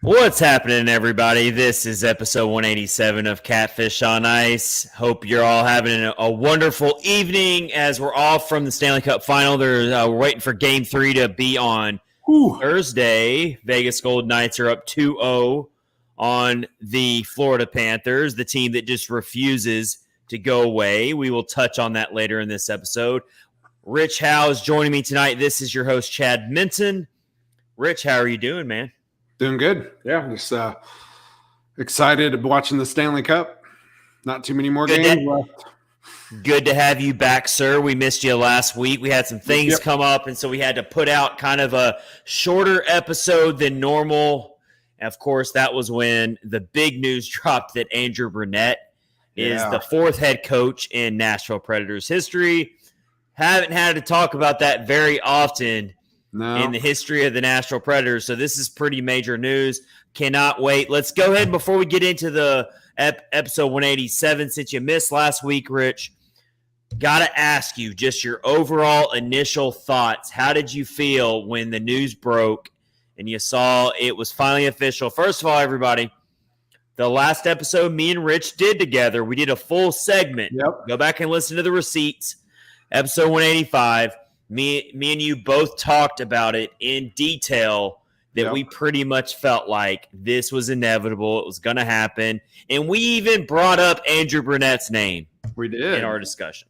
What's happening, everybody? This is episode 187 of Catfish on Ice. Hope you're all having a wonderful evening as we're off from the Stanley Cup Final. We're waiting for Game 3 to be on Thursday. Vegas Golden Knights are up 2-0 on the Florida Panthers, the team that just refuses to go away. We will touch on that later in this episode. Rich Howe is joining me tonight. This is your host, Chad Minton. Rich, how are you doing, man? Doing good. Yeah, just excited watching the Stanley Cup. Not too many more games left. Good to have you back, sir. We missed you last week. We had some things come up, and so we had to put out kind of a shorter episode than normal. And of course, that was when the big news dropped that Andrew Brunette is the fourth head coach in Nashville Predators history. Haven't had to talk about that very often in the history of the Nashville Predators. So this is pretty major news. Cannot wait. Let's go ahead before we get into the episode 187. Since you missed last week, Rich, got to ask you just your overall initial thoughts. How did you feel when the news broke and you saw it was finally official? First of all, everybody, the last episode me and Rich did together, we did a full segment. Go back and listen to the receipts. Episode 185. Me and you both talked about it in detail that we pretty much felt like this was inevitable. It was going to happen. And we even brought up Andrew Brunette's name. We did. In our discussion.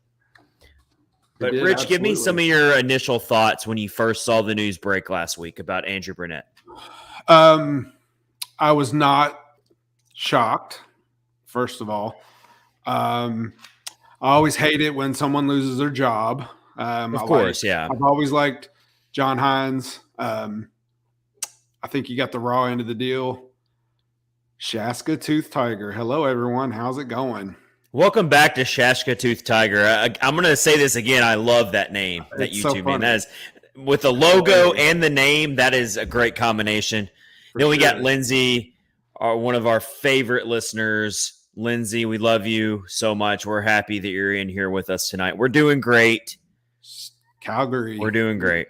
But Rich, give me some of your initial thoughts when you first saw the news break last week about Andrew Brunette. I was not shocked, first of all. I always hate it when someone loses their job. Of course, I've always liked John Hynes. I think you got the raw end of the deal. Shaska Tooth Tiger. Hello, everyone. How's it going? Welcome back to Shaska Tooth Tiger. I'm going to say this again. I love that name, that YouTube name. That is, with the logo and the name, that is a great combination. Then we got Lindsay, one of our favorite listeners. Lindsay, we love you so much. We're happy that you're in here with us tonight. We're doing great. Calgary. We're doing great.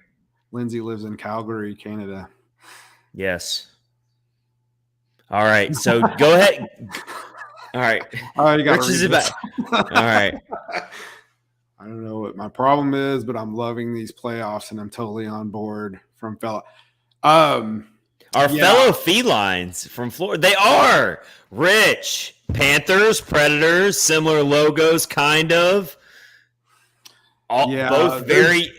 Lindsay lives in Calgary, Canada. Yes. All right. So go ahead. All right. You got Rich back. All right. I don't know what my problem is, but I'm loving these playoffs and I'm totally on board from fellow. Our fellow felines from Florida. They are Rich. Panthers, Predators, similar logos, kind of. Both very,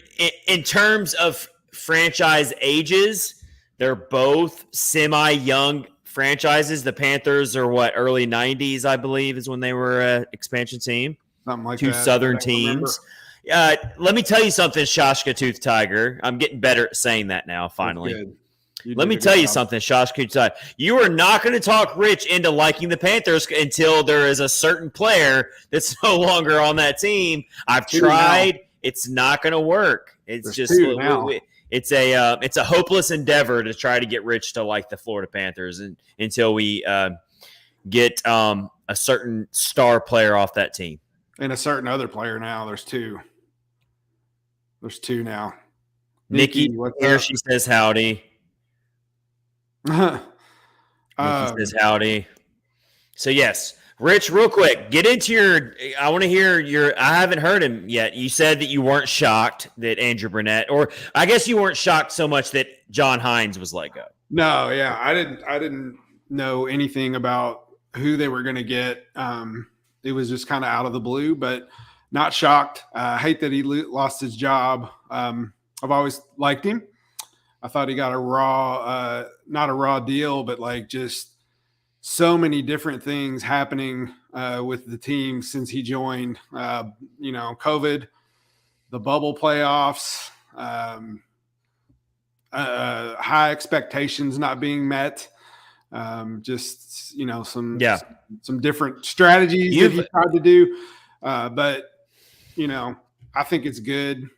in terms of franchise ages, they're both semi-young franchises. The Panthers are early 90s, I believe, is when they were an expansion team. Something like that. Two Southern teams. Let me tell you something, Shaska Tooth Tiger. I'm getting better at saying that now, finally. Let me tell you something, Shaska Tooth Tiger. You are not going to talk Rich into liking the Panthers until there is a certain player that's no longer on that team. I've tried. Now. It's not going to work. It's just it's a hopeless endeavor to try to get Rich to like the Florida Panthers until we get a certain star player off that team. And a certain other player now. There's two. There's two now. Nikki here, she says howdy. Nikki says howdy. So, yes. Rich, real quick, get into I want to hear I haven't heard him yet. You said that you weren't shocked that Andrew Brunette, or I guess you weren't shocked so much that John Hynes was let go. No, yeah. I didn't know anything about who they were going to get. It was just kind of out of the blue, but not shocked. I hate that he lost his job. I've always liked him. I thought he got not a raw deal, but like just so many different things happening with the team since he joined. COVID, the bubble playoffs, high expectations not being met. Some different strategies that he tried to do. But I think it's good.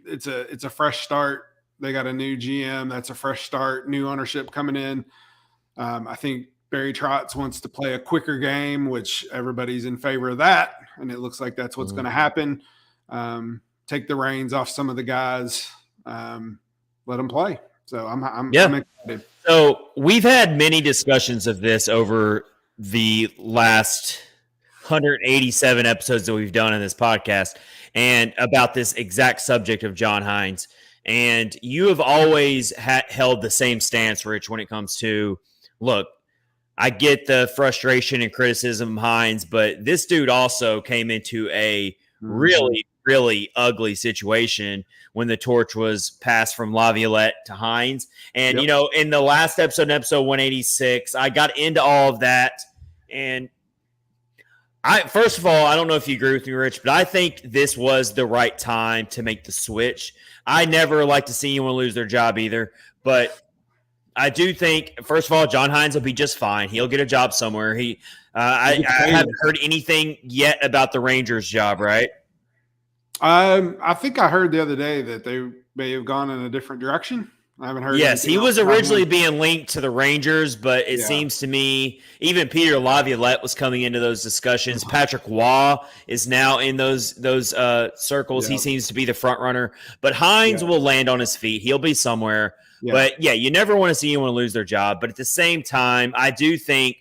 It's a fresh start. They got a new GM. That's a fresh start, new ownership coming in. I think Barry Trotz wants to play a quicker game, which everybody's in favor of that. And it looks like that's what's going to happen. Take the reins off some of the guys, let them play. So I'm excited. So we've had many discussions of this over the last 187 episodes that we've done in this podcast and about this exact subject of John Hynes. And you have always held the same stance, Rich, when it comes to, look, I get the frustration and criticism of Hynes, but this dude also came into a really, really ugly situation when the torch was passed from Laviolette to Hynes. And, you know, in the last episode 186, I got into all of that. And first of all, I don't know if you agree with me, Rich, but I think this was the right time to make the switch. I never like to see anyone lose their job either, but I do think, first of all, John Hynes will be just fine. He'll get a job somewhere. I haven't heard anything yet about the Rangers job, right? I think I heard the other day that they may have gone in a different direction. I haven't heard. Yes, he was originally being linked to the Rangers, but it seems to me even Peter Laviolette was coming into those discussions. Patrick Waugh is now in those circles. He seems to be the front runner, but Hynes will land on his feet. He'll be somewhere. Yeah. But you never want to see anyone lose their job. But at the same time, I do think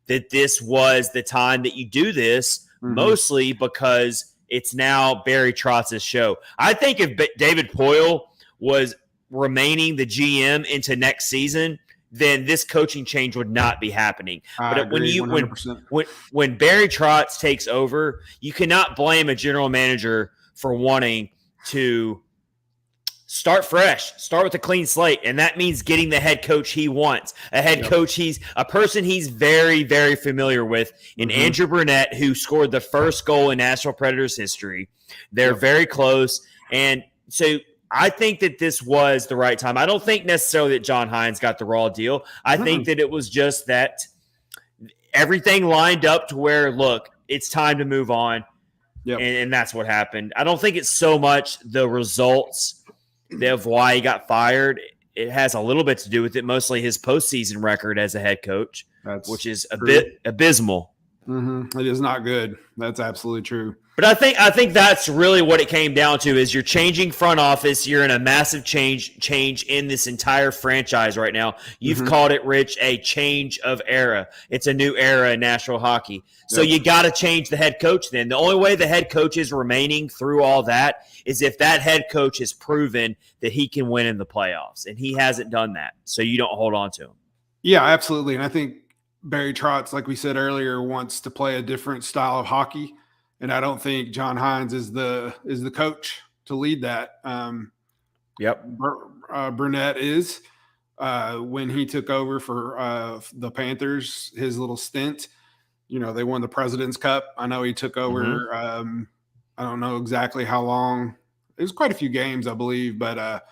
that this was the time that you do this, mostly because it's now Barry Trotz's show. I think if David Poile was remaining the GM into next season, then this coaching change would not be happening. But when Barry Trotz takes over, you cannot blame a general manager for wanting to start fresh, start with a clean slate, and that means getting the head coach he wants, a head coach a person he's very, very familiar with, in Andrew Brunette, who scored the first goal in Nashville Predators history. They're very close, and so I think that this was the right time. I don't think necessarily that John Hynes got the raw deal. I think that it was just that everything lined up to where, look, it's time to move on, and that's what happened. I don't think it's so much the results of why he got fired. It has a little bit to do with it, mostly his postseason record as a head coach, which is a bit abysmal. It is not good. That's absolutely true. But I think that's really what it came down to, is you're changing front office. You're in a massive change in this entire franchise right now. You've called it, Rich, a change of era. It's a new era in Nashville hockey. So you got to change the head coach then. The only way the head coach is remaining through all that is if that head coach has proven that he can win in the playoffs, and he hasn't done that. So you don't hold on to him. Yeah, absolutely. And I think Barry Trotz, like we said earlier, wants to play a different style of hockey. And I don't think John Hynes is the coach to lead that. Brunette is. When he took over for the Panthers, his little stint, they won the President's Cup. I know he took over. I don't know exactly how long. It was quite a few games, I believe, but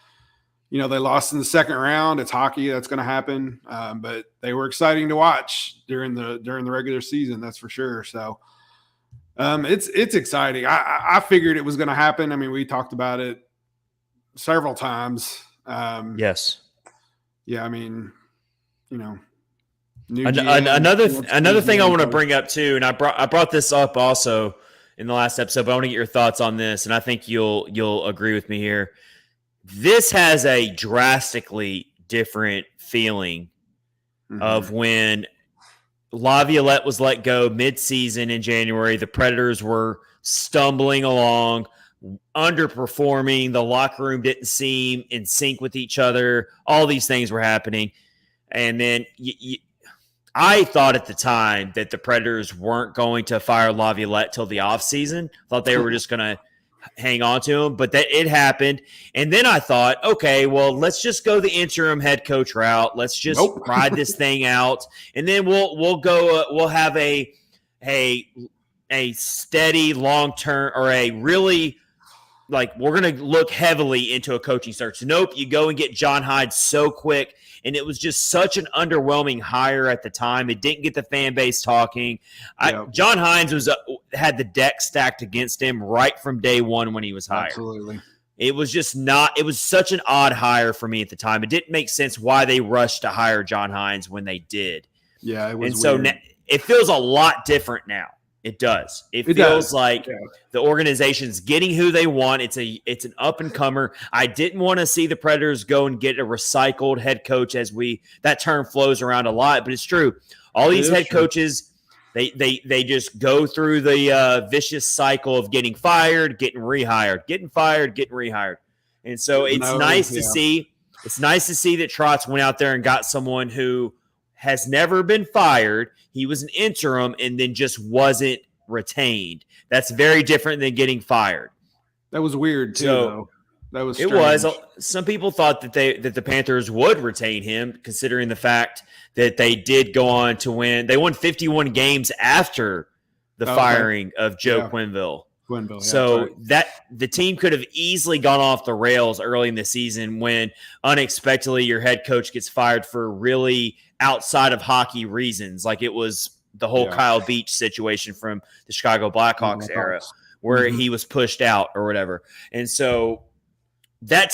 they lost in the second round. It's hockey. That's going to happen. But they were exciting to watch during the regular season. That's for sure. So. It's exciting. I figured it was going to happen. I mean, we talked about it several times. Yes. Yeah. I mean, another thing I want to bring up too, and I brought this up also in the last episode, but I want to get your thoughts on this, and I think you'll agree with me here. This has a drastically different feeling of when Laviolette was let go mid-season in January. The Predators were stumbling along, underperforming. The locker room didn't seem in sync with each other. All these things were happening. And then I thought at the time that the Predators weren't going to fire Laviolette till the offseason. Thought they were just going to hang on to him, but that it happened. And then I thought, okay, well, let's just go the interim head coach route. Let's just ride this thing out, and then we'll go. We'll have a steady long term, or a really we're going to look heavily into a coaching search. Nope, you go and get John Hynes so quick. And it was just such an underwhelming hire at the time. It didn't get the fan base talking. John Hynes had the deck stacked against him right from day one when he was hired. Absolutely. It was just not – it was such an odd hire for me at the time. It didn't make sense why they rushed to hire John Hynes when they did. Yeah, it was And so it feels a lot different now. It does. It feels like the organization's getting who they want. It's an up and comer. I didn't want to see the Predators go and get a recycled head coach, that term flows around a lot, but it's true. All these head coaches, they just go through the vicious cycle of getting fired, getting rehired, getting fired, getting rehired. And so it's nice to see. It's nice to see that Trotz went out there and got someone who has never been fired. He was an interim and then just wasn't retained. That's very different than getting fired. That was weird too. Though. That was strange. It was. Some people thought that the Panthers would retain him, considering the fact that they did go on to win. They won 51 games after the firing of Joe Quenneville. So that the team could have easily gone off the rails early in the season when unexpectedly your head coach gets fired for really outside of hockey reasons. Like it was the whole Kyle Beach situation from the Chicago Blackhawks era where he was pushed out or whatever. And so that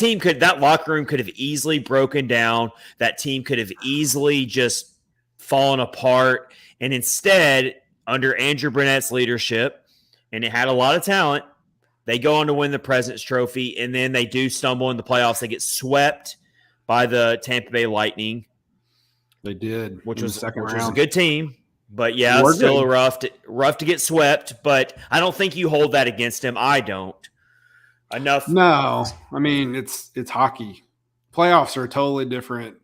locker room could have easily broken down. That team could have easily just fallen apart. And instead, under Andrew Brunette's leadership, and it had a lot of talent, they go on to win the President's Trophy, and then they do stumble in the playoffs. They get swept by the Tampa Bay Lightning. They did, which was a good team, but still rough to get swept. But I don't think you hold that against him. I don't. Enough. No, I mean it's hockey. Playoffs are a totally different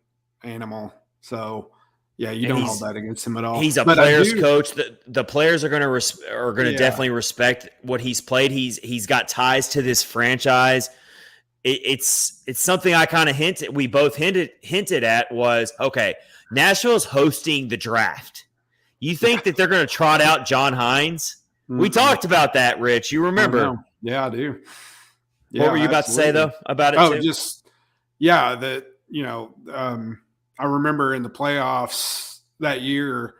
animal. So you don't hold that against him at all. He's a player's coach. The players are going to definitely respect what he's played. He's got ties to this franchise. It's something I kind of hinted. We both hinted at was okay. Nashville's hosting the draft. You think that they're going to trot out John Hynes? Mm-hmm. We talked about that, Rich. You remember? Yeah, I do. What were you about to say though about it? I remember in the playoffs that year,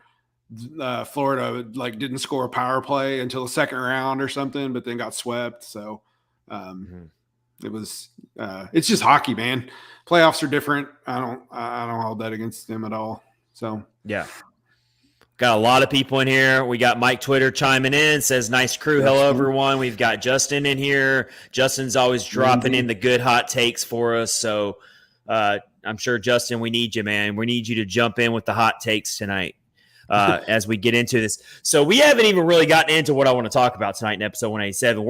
Florida didn't score a power play until the second round or something, but then got swept. So it was it's just hockey, man. Playoffs are different. I don't hold that against them at all. So got a lot of people in here. We got Mike Twitter chiming in, says nice crew. Hello everyone. We've got Justin in here. Justin's always dropping in the good hot takes for us. So I'm sure, Justin, we need you, man. We need you to jump in with the hot takes tonight as we get into this. So we haven't even really gotten into what I want to talk about tonight in episode 187.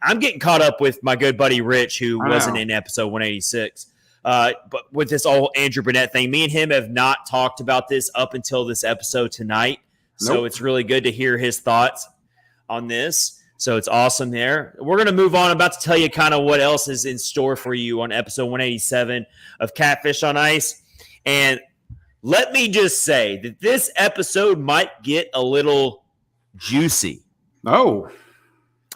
I'm getting caught up with my good buddy Rich, who wasn't in episode 186. But with this whole Andrew Brunette thing, me and him have not talked about this up until this episode tonight. So it's really good to hear his thoughts on this. So it's awesome there. We're going to move on. I'm about to tell you kind of what else is in store for you on episode 187 of Catfish on Ice. And let me just say that this episode might get a little juicy. Oh, wow,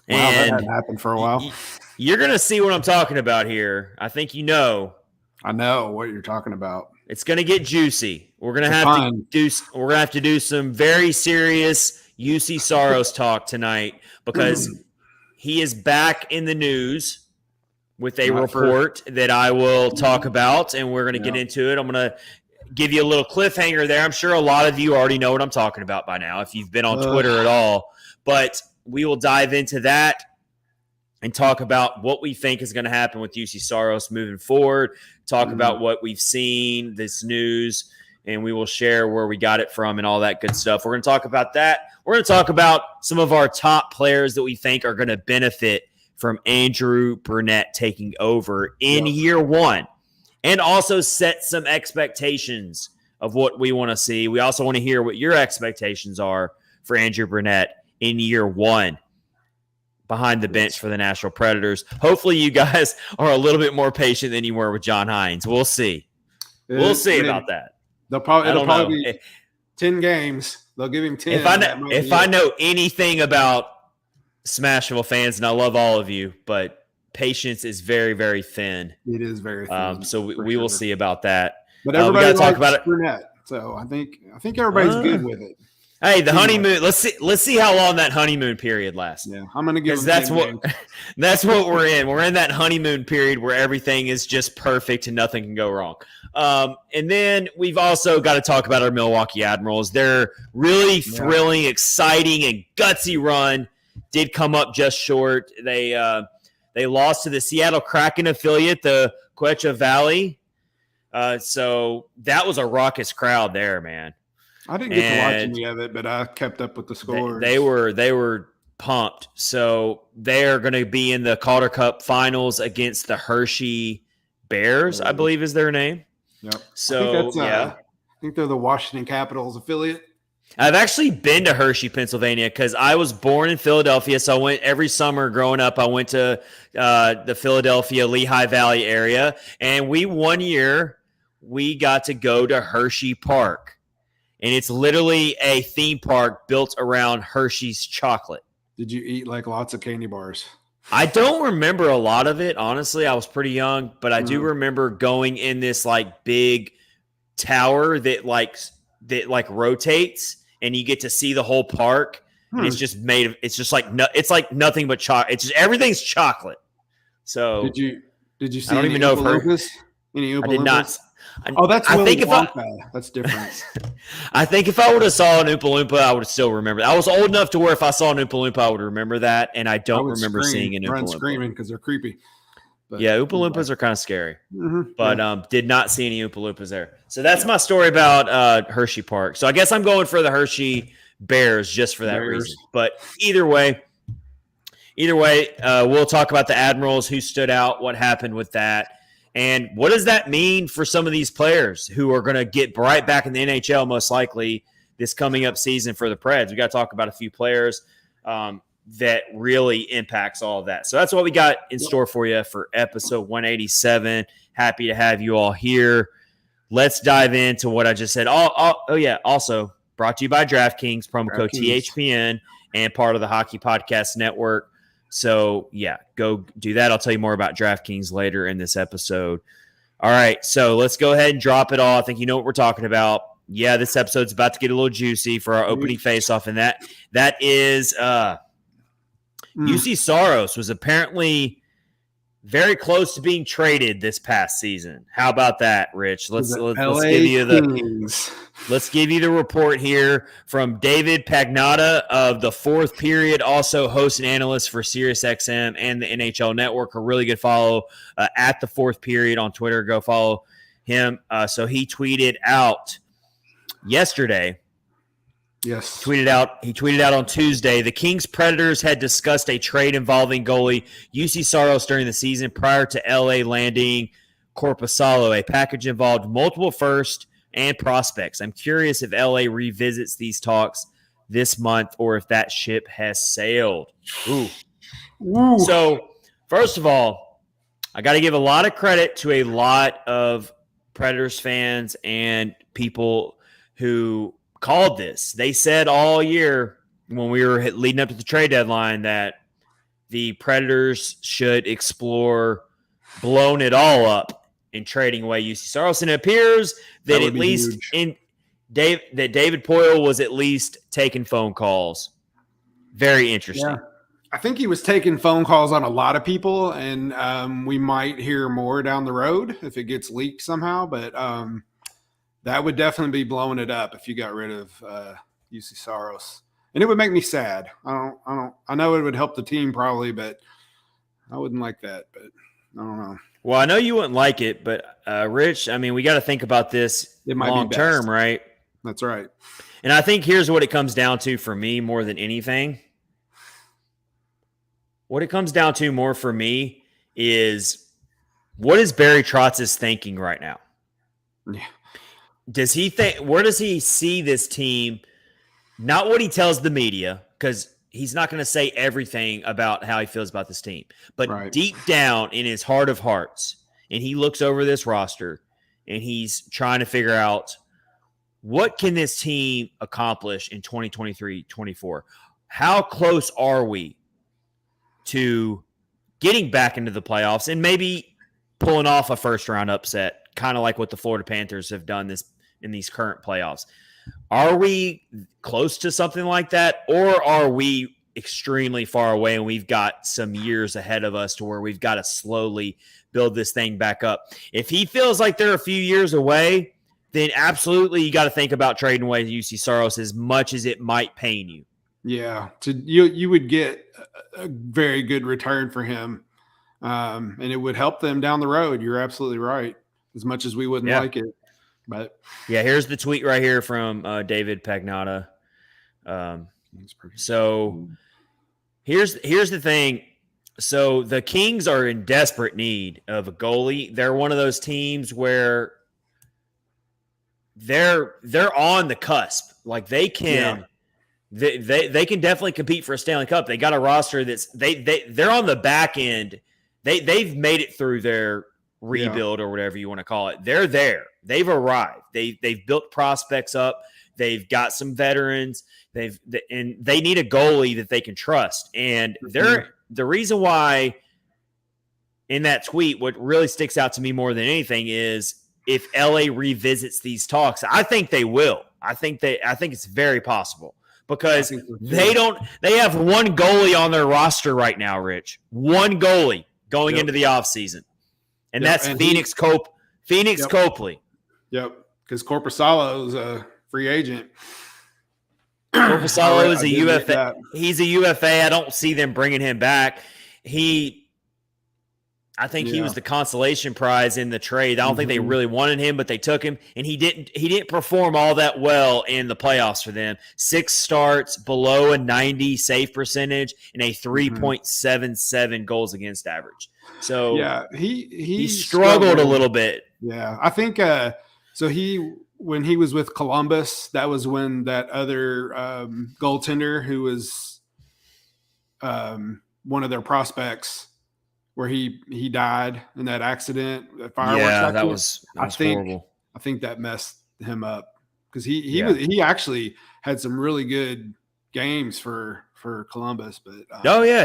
that hadn't happened for a while. You're going to see what I'm talking about here. I think you know. I know what you're talking about. It's going to get juicy. We're going to have to do some very serious Juuse Saros talk tonight because he is back in the news with a report that I will talk about, and we're going to get into it. I'm going to give you a little cliffhanger there. I'm sure a lot of you already know what I'm talking about by now if you've been on Twitter at all, but we will dive into that and talk about what we think is going to happen with Juuse Saros moving forward, talk about what we've seen, this news, and we will share where we got it from and all that good stuff. We're going to talk about that. We're going to talk about some of our top players that we think are going to benefit from Andrew Brunette taking over in year one, and also set some expectations of what we want to see. We also want to hear what your expectations are for Andrew Brunette in year one behind the bench for the Nashville Predators. Hopefully you guys are a little bit more patient than you were with John Hynes. We'll see. We'll see about that. It'll probably be 10 games. They'll give him 10. If I know anything about Smashville fans, and I love all of you, but patience is very, very thin. It is very thin. So we will see about that. But everybody likes Brunette, so I think everybody's good with it. Hey, the honeymoon. Let's see how long that honeymoon period lasts. Yeah, I'm gonna give. That's what we're in. We're in that honeymoon period where everything is just perfect and nothing can go wrong. And then we've also got to talk about our Milwaukee Admirals. Their really thrilling, exciting, and gutsy run did come up just short. They lost to the Seattle Kraken affiliate, the Quechua Valley. So that was a raucous crowd there, man. I didn't get to watch any of it, but I kept up with the scores. They were pumped. So they are going to be in the Calder Cup Finals against the Hershey Bears, I believe is their name. Yep. So I think they're the Washington Capitals affiliate. I've actually been to Hershey, Pennsylvania, because I was born in Philadelphia. So I went every summer growing up. I went to the Philadelphia Lehigh Valley area, and one year we got to go to Hershey Park. And it's literally a theme park built around Hershey's chocolate. Did you eat like lots of candy bars? I don't remember a lot of it, honestly. I was pretty young, but I do remember going in this like big tower that rotates, and you get to see the whole park. And it's just it's like nothing but chocolate. It's just everything's chocolate. So did you see? I don't even know if any Oompa I did not. Loompas? That's Willy Wonka. That's different. I think if I would have saw an Oompa Loompa, I would still remember. I was old enough to where if I saw an Oompa Loompa, I would remember that, and I don't remember seeing an Oompa Loompa. Screaming because they're creepy. But, yeah, Oompa Loompas are kind of scary, but did not see any Oompa Loompas there. So that's my story about Hershey Park. So I guess I'm going for the Hershey Bears just for that reason. But either way, we'll talk about the Admirals, who stood out, what happened with that. And what does that mean for some of these players who are going to get right back in the NHL most likely this coming up season for the Preds? We got to talk about a few players that really impacts all of that. So that's what we got in store for you for episode 187. Happy to have you all here. Let's dive into what I just said. Also brought to you by DraftKings, promo code THPN, and part of the Hockey Podcast Network. So, yeah, go do that. I'll tell you more about DraftKings later in this episode. All right, so let's go ahead and drop it all. I think you know what we're talking about. Yeah, this episode's about to get a little juicy for our opening face-off, and that is Juuse Saros was apparently very close to being traded this past season. How about that, Rich? Let's give you the report here from David Pagnotta of the Fourth Period, also host and analyst for SiriusXM and the NHL Network. A really good follow at the Fourth Period on Twitter. Go follow him. So he tweeted out yesterday. Yes. He tweeted out on Tuesday, the Kings Predators had discussed a trade involving goalie Juuse Saros during the season prior to LA landing Korpisalo. A package involved multiple first and prospects. I'm curious if LA revisits these talks this month or if that ship has sailed. Ooh. So, first of all, I got to give a lot of credit to a lot of Predators fans and people who called this. They said all year when we were leading up to the trade deadline that the Predators should explore blowing it all up and trading away Juuse Saros. And it appears that at least that David Poile was at least taking phone calls. Very interesting. Yeah. I think he was taking phone calls on a lot of people, and we might hear more down the road if it gets leaked somehow. But that would definitely be blowing it up if you got rid of Juuse Saros, and it would make me sad. I know it would help the team probably, but I wouldn't like that. But I don't know. Well, I know you wouldn't like it, but Rich, I mean, we got to think about this long term, right? That's right. And I think here's what it comes down to for me more than anything. What it comes down to more for me is what is Barry Trotz's thinking right now? Yeah. Does he think? Where does he see this team? Not what he tells the media, because he's not going to say everything about how he feels about this team. But deep down in his heart of hearts, and he looks over this roster, and he's trying to figure out what can this team accomplish in 2023-24? How close are we to getting back into the playoffs and maybe pulling off a first-round upset, kind of like what the Florida Panthers have done in these current playoffs? Are we close to something like that, or are we extremely far away and we've got some years ahead of us to where we've got to slowly build this thing back up? If he feels like they're a few years away, then absolutely you got to think about trading away Juuse Saros, as much as it might pain you. Yeah, you would get a very good return for him, and it would help them down the road. You're absolutely right. As much as we wouldn't like it, but yeah, here's the tweet right here from David Pagnotta. So here's the thing. So the Kings are in desperate need of a goalie. They're one of those teams where they're on the cusp. Like they can. They can definitely compete for a Stanley Cup. They got a roster that's they're on the back end. They've made it through their rebuild or whatever you want to call it. They're there. They've arrived. They've built prospects up. They've got some veterans. And they need a goalie that they can trust. And the reason why in that tweet, what really sticks out to me more than anything is if LA revisits these talks. I think they will. I think it's very possible. Because they have one goalie on their roster right now, Rich. One goalie going into the offseason. And that's Phoenix Copley. Yep. Because Korpisalo is a free agent. Korpisalo is a UFA. He's a UFA. I don't see them bringing him back. I think he was the consolation prize in the trade. I don't think they really wanted him, but they took him, and he didn't perform all that well in the playoffs for them. 6 starts, below a 90 save percentage, and a 3.77 goals against average. So he struggled a little bit. Yeah, I think so. When he was with Columbus, that was when that other goaltender who was one of their prospects, where he died in that accident, that fireworks. Yeah, that was horrible. I think that messed him up because he actually had some really good games for Columbus. But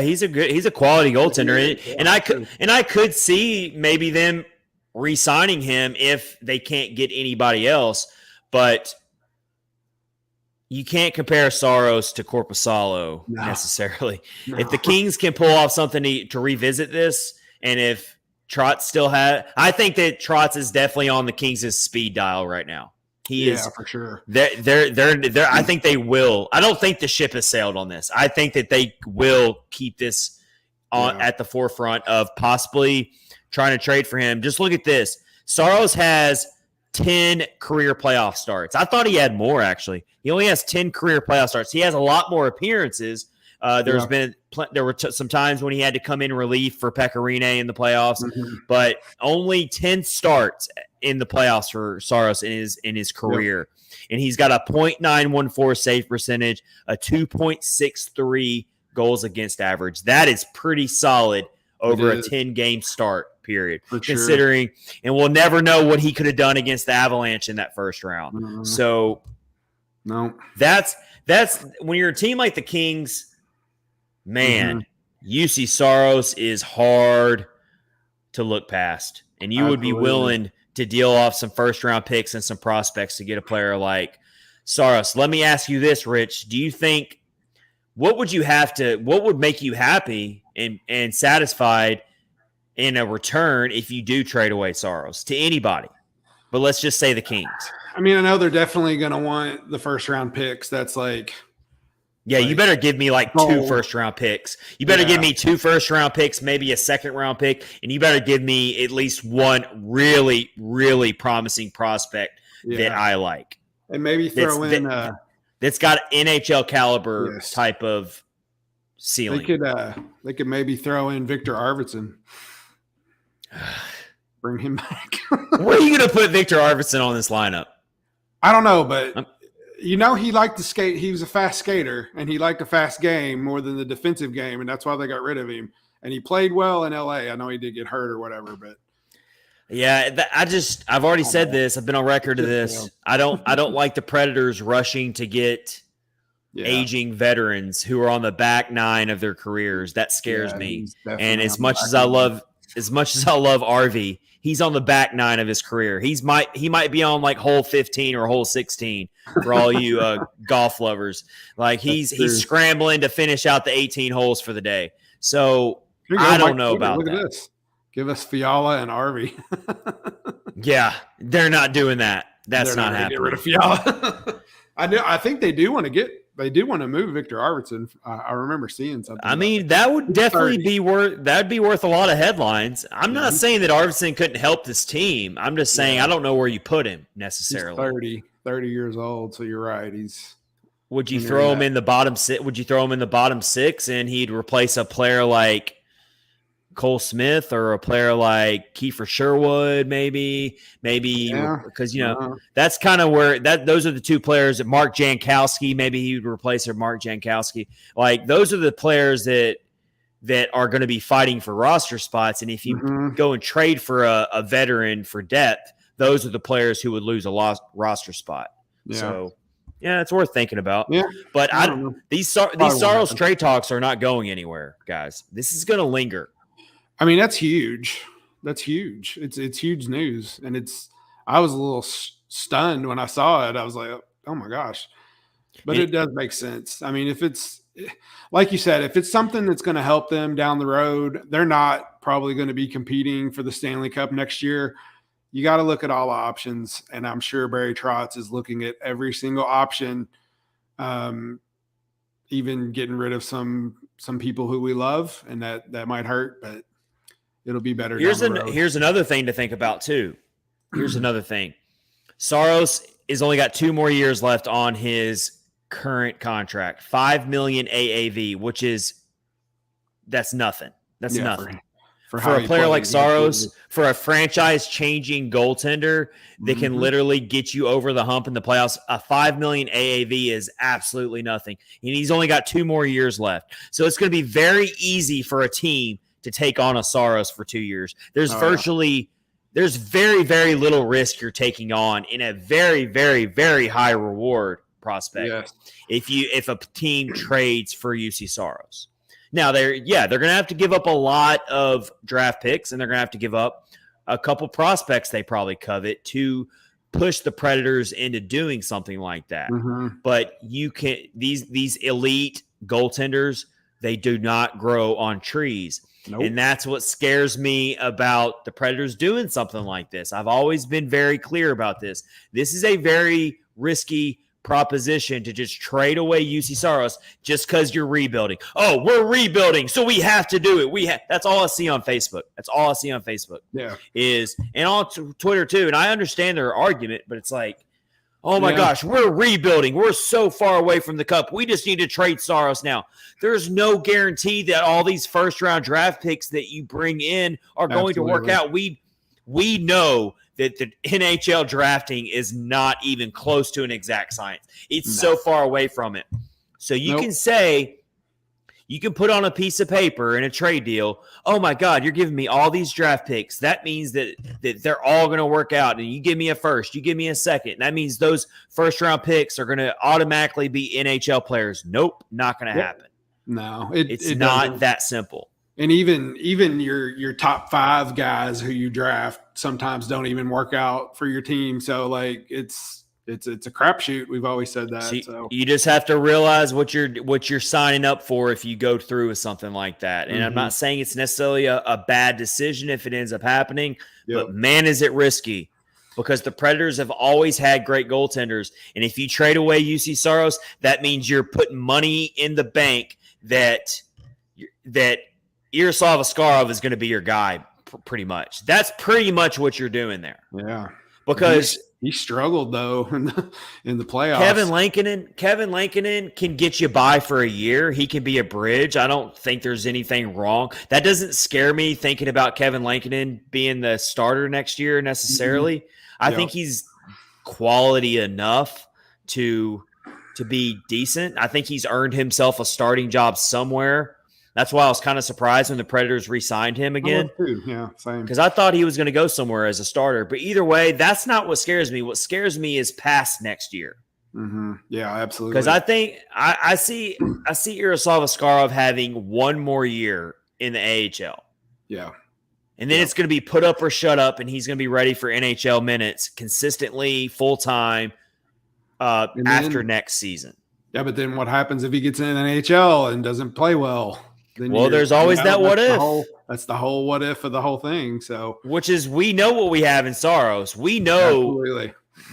he's a quality goaltender, and I could see maybe them re-signing him if they can't get anybody else, but you can't compare Saros to Korpisalo necessarily. No. If the Kings can pull off something to revisit this, and if Trotz still I think that Trotz is definitely on the Kings' speed dial right now. He is for sure. They're I think they will. I don't think the ship has sailed on this. I think that they will keep this on at the forefront of possibly trying to trade for him. Just look at this. Saros has 10 career playoff starts. I thought he had more, actually. He only has 10 career playoff starts. He has a lot more appearances. There were some times when he had to come in relief for Pecorine in the playoffs, but only 10 starts in the playoffs for Saros in his career. And he's got a .914 save percentage, a 2.63 goals against average. That is pretty solid over a 10-game start period, considering, and we'll never know what he could have done against the Avalanche in that first round. So that's when you're a team like the Kings, man, Juuse Saros is hard to look past, and you would be willing to deal off some first-round picks and some prospects to get a player like Saros. Let me ask you this, Rich. Do you think what would make you happy and satisfied in a return if you do trade away Saros to anybody? But let's just say the Kings. I mean, I know they're definitely going to want the first-round picks. That's you better give me 2 first-round picks. You better give me 2 first-round picks, maybe a second-round pick, and you better give me at least one really, really promising prospect that I like. And maybe throw that's got NHL caliber type of ceiling. They could maybe throw in Victor Arvidsson. Bring him back. Where are you going to put Victor Arvidsson on this lineup? I don't know, but he liked to skate. He was a fast skater, and he liked a fast game more than the defensive game, and that's why they got rid of him. And he played well in LA. I know he did get hurt or whatever, but I've already said this. I've been on record of this. I don't like the Predators rushing to get aging veterans who are on the back 9 of their careers. That scares me. And as much as I love as much as I love RV, he's on the back nine of his career. He might be on like hole 15 or hole 16 for all you golf lovers. Like he's scrambling to finish out the 18 holes for the day. So I don't know about that. Look at this. Give us Fiala and RV. Yeah, they're not doing that. That's not happening. Get rid of Fiala. I think they do want to move Victor Arvidsson. I remember seeing something. I mean, that would definitely be worth a lot of headlines. I'm not saying that Arvidsson couldn't help this team. I'm just saying I don't know where you put him necessarily. He's 30 years old, so you're right. Would you throw him in the bottom six? Would you throw him in the bottom six and he'd replace a player like Cole Smith or a player like Kiefer Sherwood, maybe because that's kind of where those are the two players that Mark Jankowski, maybe he would replace Mark Jankowski. Like those are the players that are going to be fighting for roster spots. And if you go and trade for a veteran for depth, those are the players who would lose a roster spot. Yeah. So yeah, it's worth thinking about. Yeah. But these Saros trade talks are not going anywhere, guys. This is going to linger. I mean, that's huge. That's huge. It's huge news. And I was a little stunned when I saw it. I was like, oh my gosh. But it does make sense. I mean, if it's like you said, if it's something that's going to help them down the road, they're not probably going to be competing for the Stanley Cup next year. You got to look at all options. And I'm sure Barry Trotz is looking at every single option, even getting rid of some people who we love, and that might hurt, but it'll be better. Here's another thing to think about too. Here's another thing. Saros is only got 2 more years left on his current contract. $5 million AAV, that's nothing. That's nothing. For a player like Saros, for a franchise-changing goaltender that can literally get you over the hump in the playoffs, a $5 million AAV is absolutely nothing. And he's only got 2 more years left. So it's going to be very easy for a team to take on a Saros for 2 years. There's very, very little risk you're taking on in a very, very, very high reward prospect. Yes. If a team trades for Juuse Saros. Now they're going to have to give up a lot of draft picks, and they're going to have to give up a couple prospects they probably covet to push the Predators into doing something like that. But these elite goaltenders, they do not grow on trees. Nope. And that's what scares me about the Predators doing something like this. I've always been very clear about this. This is a very risky proposition to just trade away Juuse Saros just because you're rebuilding. Oh, we're rebuilding, so we have to do it. That's all I see on Facebook. Yeah. And on Twitter too. And I understand their argument, but it's like, oh my gosh, we're rebuilding. We're so far away from the cup. We just need to trade Saros now. There's no guarantee that all these first-round draft picks that you bring in are going to work out. We know that the NHL drafting is not even close to an exact science. It's so far away from it. So you can say, you can put on a piece of paper in a trade deal, oh my God, you're giving me all these draft picks. That means that they're all going to work out. And you give me a first, you give me a second. That means those first round picks are going to automatically be NHL players. Nope, not going to happen. No, it's not that simple. And even your top 5 guys who you draft sometimes don't even work out for your team. So like it's a crapshoot. We've always said that. So you just have to realize what you're signing up for if you go through with something like that. And I'm not saying it's necessarily a bad decision if it ends up happening, but man, is it risky, because the Predators have always had great goaltenders. And if you trade away Juuse Saros, that means you're putting money in the bank that Yaroslav Askarov is going to be your guy pretty much. That's pretty much what you're doing there. Yeah. Because he struggled though in the playoffs. Kevin Lankinen can get you by for a year. He can be a bridge. I don't think there's anything wrong. That doesn't scare me thinking about Kevin Lankinen being the starter next year necessarily. I think he's quality enough to be decent. I think he's earned himself a starting job somewhere. That's why I was kind of surprised when the Predators re-signed him again. Yeah, same. Because I thought he was going to go somewhere as a starter. But either way, that's not what scares me. What scares me is past next year. Yeah, absolutely. Because I think I see Yaroslav Askarov having 1 more year in the AHL. Yeah. And then it's going to be put up or shut up, and he's going to be ready for NHL minutes consistently, full-time after next season. Yeah, but then what happens if he gets in the NHL and doesn't play well? Then there's always that what if. That's the whole what if of the whole thing. So, which is, we know what we have in Saros. We know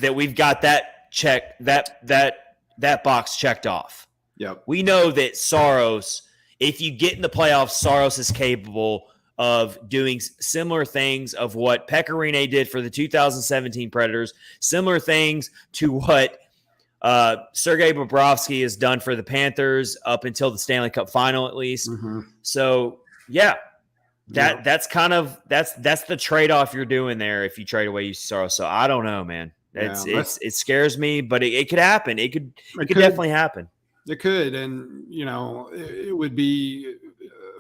that we've got that check, that box checked off. Yep. We know that Saros, if you get in the playoffs, Saros is capable of doing similar things of what Pecorine did for the 2017 Predators, similar things to what Sergei Bobrovsky has done for the Panthers up until the Stanley Cup Final, at least. Mm-hmm. So, yeah, that's kind of that's the trade-off you're doing there if you trade away Juuse Saros. So I don't know, man. It scares me, but it could happen. It could definitely happen. It could, and it would be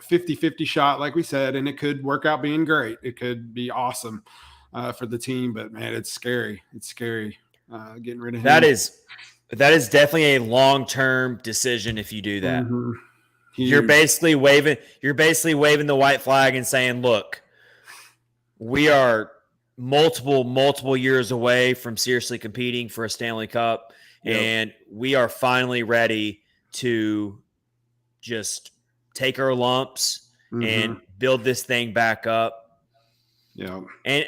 50-50 shot, like we said, and it could work out being great. It could be awesome for the team, but man, it's scary. It's scary getting rid of him. That is definitely a long-term decision if you do that. Mm-hmm. You're basically waving the white flag and saying, look, we are multiple years away from seriously competing for a Stanley Cup, and we are finally ready to just take our lumps and build this thing back up. Yeah. And,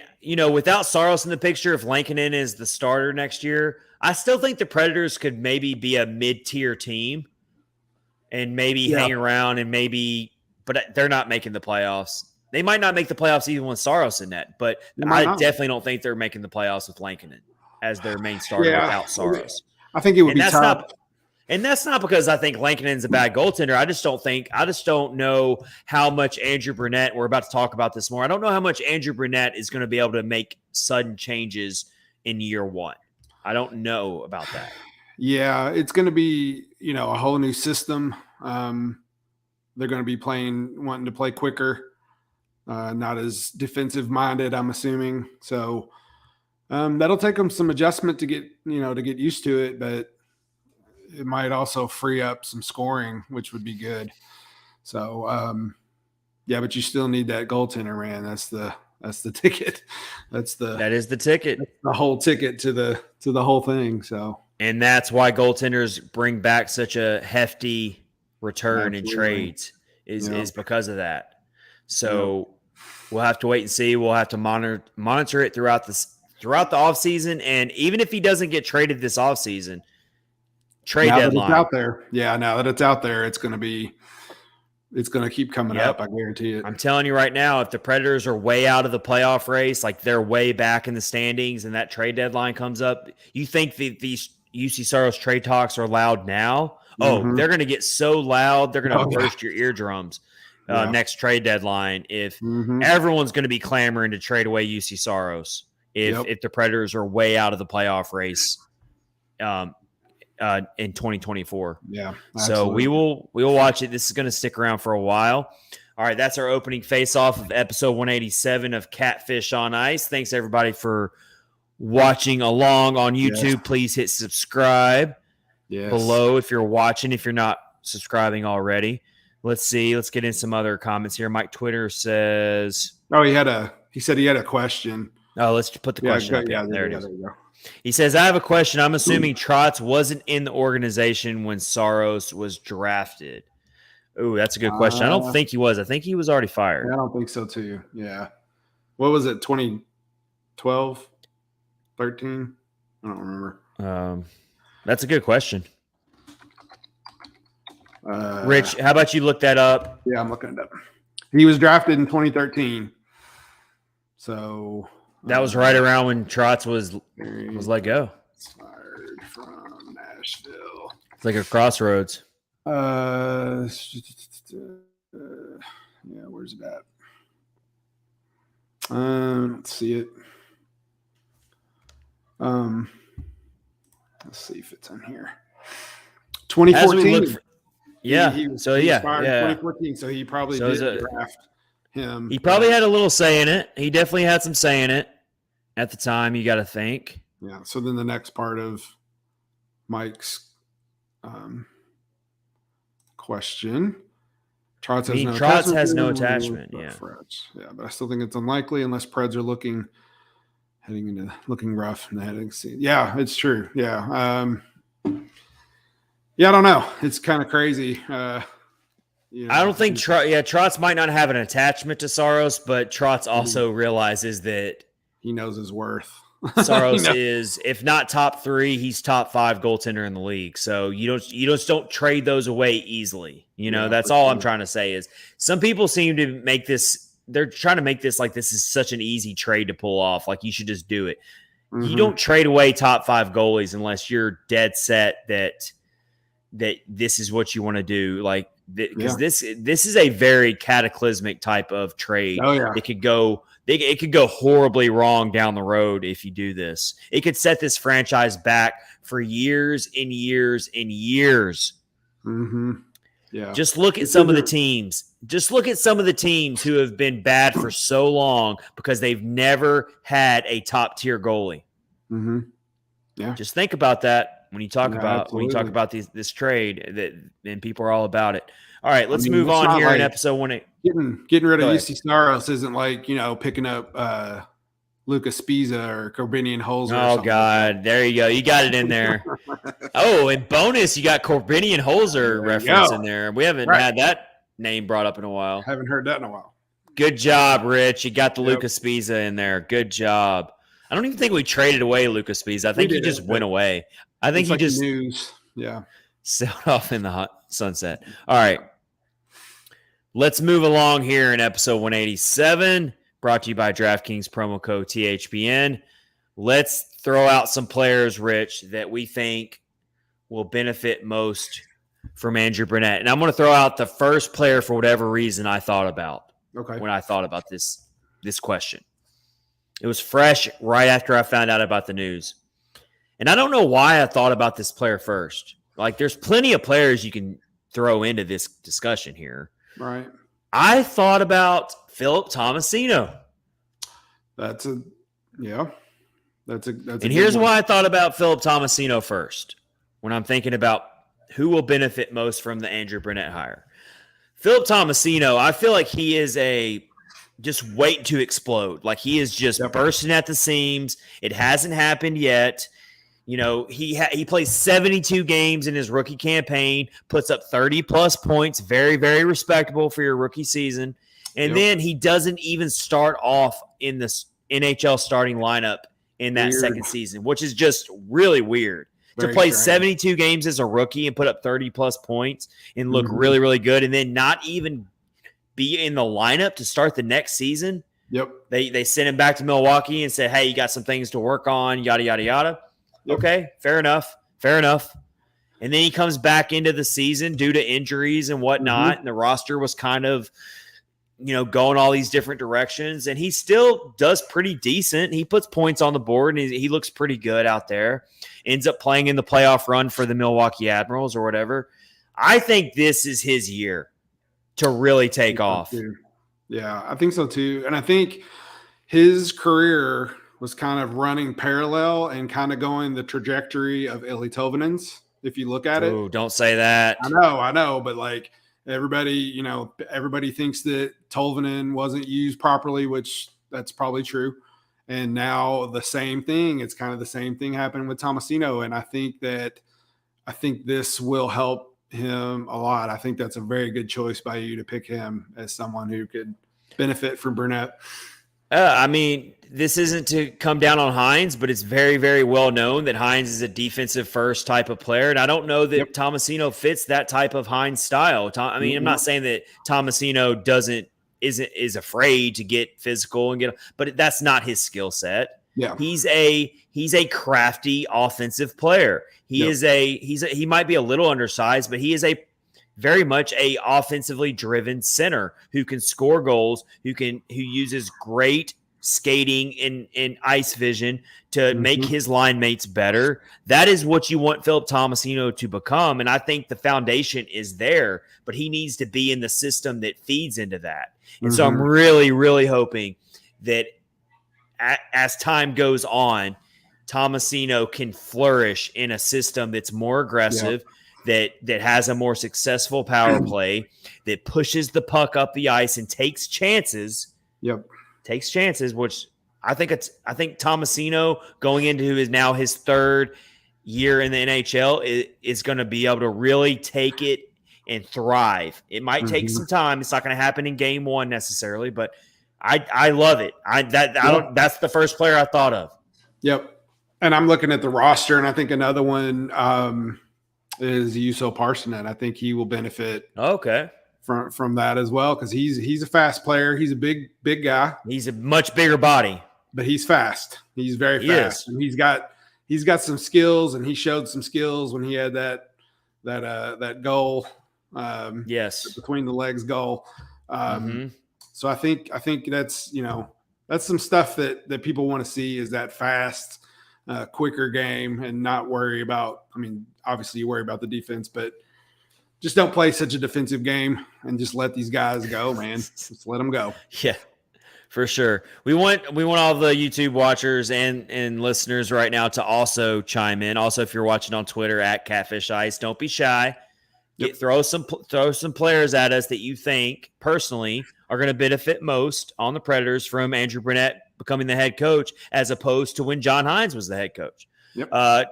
without Saros in the picture, if Lankinen is the starter next year, I still think the Predators could maybe be a mid-tier team and maybe hang around but they're not making the playoffs. They might not make the playoffs even with Saros in net, but I definitely don't think they're making the playoffs with Lankinen as their main starter without Saros. I think it would be tough. And that's not because I think Lankinen's a bad goaltender. I just don't know how much Andrew Brunette, we're about to talk about this more. I don't know how much Andrew Brunette is going to be able to make sudden changes in year one. I don't know about that. Yeah, it's going to be, a whole new system. They're going to be wanting to play quicker, not as defensive minded, I'm assuming. So that'll take them some adjustment to get used to it, but it might also free up some scoring, which would be good. So, but you still need that goaltender, man. That's the ticket. That is the ticket. The whole ticket to the whole thing. So, and that's why goaltenders bring back such a hefty return in trades is because of that. So we'll have to wait and see. We'll have to monitor it throughout the offseason. And even if he doesn't get traded this offseason, trade deadline. That it's out there. Yeah, now that it's out there, it's going to keep coming up. I guarantee it. I'm telling you right now, if the Predators are way out of the playoff race, like they're way back in the standings and that trade deadline comes up, you think these Juuse Saros trade talks are loud now? Oh, they're going to get so loud, they're going to burst your eardrums next trade deadline if everyone's going to be clamoring to trade away Juuse Saros if the Predators are way out of the playoff race in 2024. Yeah. Absolutely. So we will watch it. This is going to stick around for a while. All right, that's our opening face-off of episode 187 of Catfish on Ice. Thanks everybody for watching along on YouTube. Yes. Please hit subscribe below if you're watching, if you're not subscribing already. Let's see. Let's get in some other comments here. Mike Twitter says, he said he had a question. Oh, let's put the question up. Yeah, there it is. He says, I have a question. I'm assuming Trotz wasn't in the organization when Saros was drafted. Oh, that's a good question. I don't think he was. I think he was already fired. I don't think so, too. Yeah. What was it, 2012, 13? I don't remember. That's a good question. Rich, how about you look that up? Yeah, I'm looking it up. He was drafted in 2013. So that was right around when Trotz was let go. Fired from Nashville. It's like a crossroads. Yeah, where's it at? Let's see it. Let's see if it's on here. 2014. He was fired in 2014, so he probably did draft him. He probably had a little say in it. He definitely had some say in it at the time, you got to think. Yeah, so then the next part of Mike's question. Trotz I mean, Trotz has no attachment. Yeah. Yeah, but I still think it's unlikely unless Preds are looking rough in the heading scene. Yeah, it's true. Yeah. Yeah, I don't know. It's kind of crazy. I don't think Trotz might not have an attachment to Saros, but Trotz also realizes that he knows his worth. Saros is, if not top 3, he's top 5 goaltender in the league. So you just don't trade those away easily. That's all I'm trying to say is some people seem to make this. They're trying to make this like this is such an easy trade to pull off. Like you should just do it. Mm-hmm. You don't trade away top 5 goalies unless you're dead set that this is what you want to do. Like, because this is a very cataclysmic type of trade. Oh yeah, it could go horribly wrong down the road if you do this. It could set this franchise back for years and years and years. Mm-hmm. Yeah. Just look at some of the teams. Just look at some of the teams who have been bad for so long because they've never had a top tier goalie. Mm-hmm. Yeah. Just think about that. When you talk about this trade, and people are all about it. All right, let's move on here in episode 1. Getting rid of Juuse Saros isn't like picking up Lucas Spiza or Corbinian Holzer. Oh God, there you go. You got it in there. Oh, and bonus, you got Corbinian Holzer reference in there. We haven't had that name brought up in a while. Haven't heard that in a while. Good job, Rich. You got the Lucas Spiza in there. Good job. I don't even think we traded away Lucas Spiza. I think he just went away. I think he just sailed off in the hot sunset. All right. Let's move along here in episode 187, brought to you by DraftKings promo code THPN. Let's throw out some players, Rich, that we think will benefit most from Andrew Brunette. And I'm going to throw out the first player for whatever reason I thought about when I thought about this question. It was fresh right after I found out about the news. And I don't know why I thought about this player first. Like, there's plenty of players you can throw into this discussion here. Right. I thought about Philip Tomasino. And here's why I thought about Philip Tomasino first when I'm thinking about who will benefit most from the Andrew Brunette hire. Philip Tomasino, I feel like he is just waiting to explode. Like, he is just bursting at the seams. It hasn't happened yet. He plays 72 games in his rookie campaign, puts up 30-plus points, very, very respectable for your rookie season. And then he doesn't even start off in the NHL starting lineup in that second season, which is just really weird. To play 72 games as a rookie and put up 30-plus points and look really, really good and then not even be in the lineup to start the next season. Yep. They sent him back to Milwaukee and said, hey, you got some things to work on, yada, yada, yada. Yep. Okay, fair enough. And then he comes back into the season due to injuries and whatnot, and the roster was kind of, going all these different directions, and he still does pretty decent. He puts points on the board, and he looks pretty good out there. Ends up playing in the playoff run for the Milwaukee Admirals or whatever. I think this is his year to really take off. Yeah, I think so too. And I think his career was kind of running parallel and kind of going the trajectory of Eeli Toivonen's, if you look at it. Oh, don't say that. I know, but like everybody thinks that Tolvanen wasn't used properly, which that's probably true. And now the same thing, it's kind of the same thing happening with Tomasino. And I think this will help him a lot. I think that's a very good choice by you to pick him as someone who could benefit from Brunette. This isn't to come down on Hynes, but it's very, very well known that Hynes is a defensive first type of player. And I don't know that Tomasino fits that type of Hynes style. I'm not saying that Tomasino is afraid to get physical but that's not his skill set. Yeah. He's a crafty offensive player. He might be a little undersized, but he is very much a offensively driven center who can score goals, who uses great skating and ice vision to make his line mates better. That is what you want Philip Tomasino to become. And I think the foundation is there, but he needs to be in the system that feeds into that. And so I'm really, really hoping that as time goes on, Tomasino can flourish in a system that's more aggressive, that has a more successful power play, that pushes the puck up the ice and takes chances. Yep. Takes chances, which I think Tomasino, going into his third year in the NHL, is going to be able to really take it and thrive. It might take some time. It's not going to happen in game one necessarily, but I love it. That's the first player I thought of. Yep. And I'm looking at the roster, and I think another one is Juuse Saros. I think he will benefit from that as well, because he's a fast player. He's a big guy. He's a much bigger body, but he's fast. He's very fast, and he's got some skills, and he showed some skills when he had that goal. Between the legs goal. So I think that's some stuff that people want to see, is that fast, quicker game, and not worry about. I mean, obviously you worry about the defense, but just don't play such a defensive game and just let these guys go, man. Just let them go. Yeah, for sure. We want all the YouTube watchers and listeners right now to also chime in. Also, if you're watching on Twitter at Catfish Ice, don't be shy. Throw some players at us that you think personally are going to benefit most on the Predators from Andrew Brunette becoming the head coach, as opposed to when John Hynes was the head coach.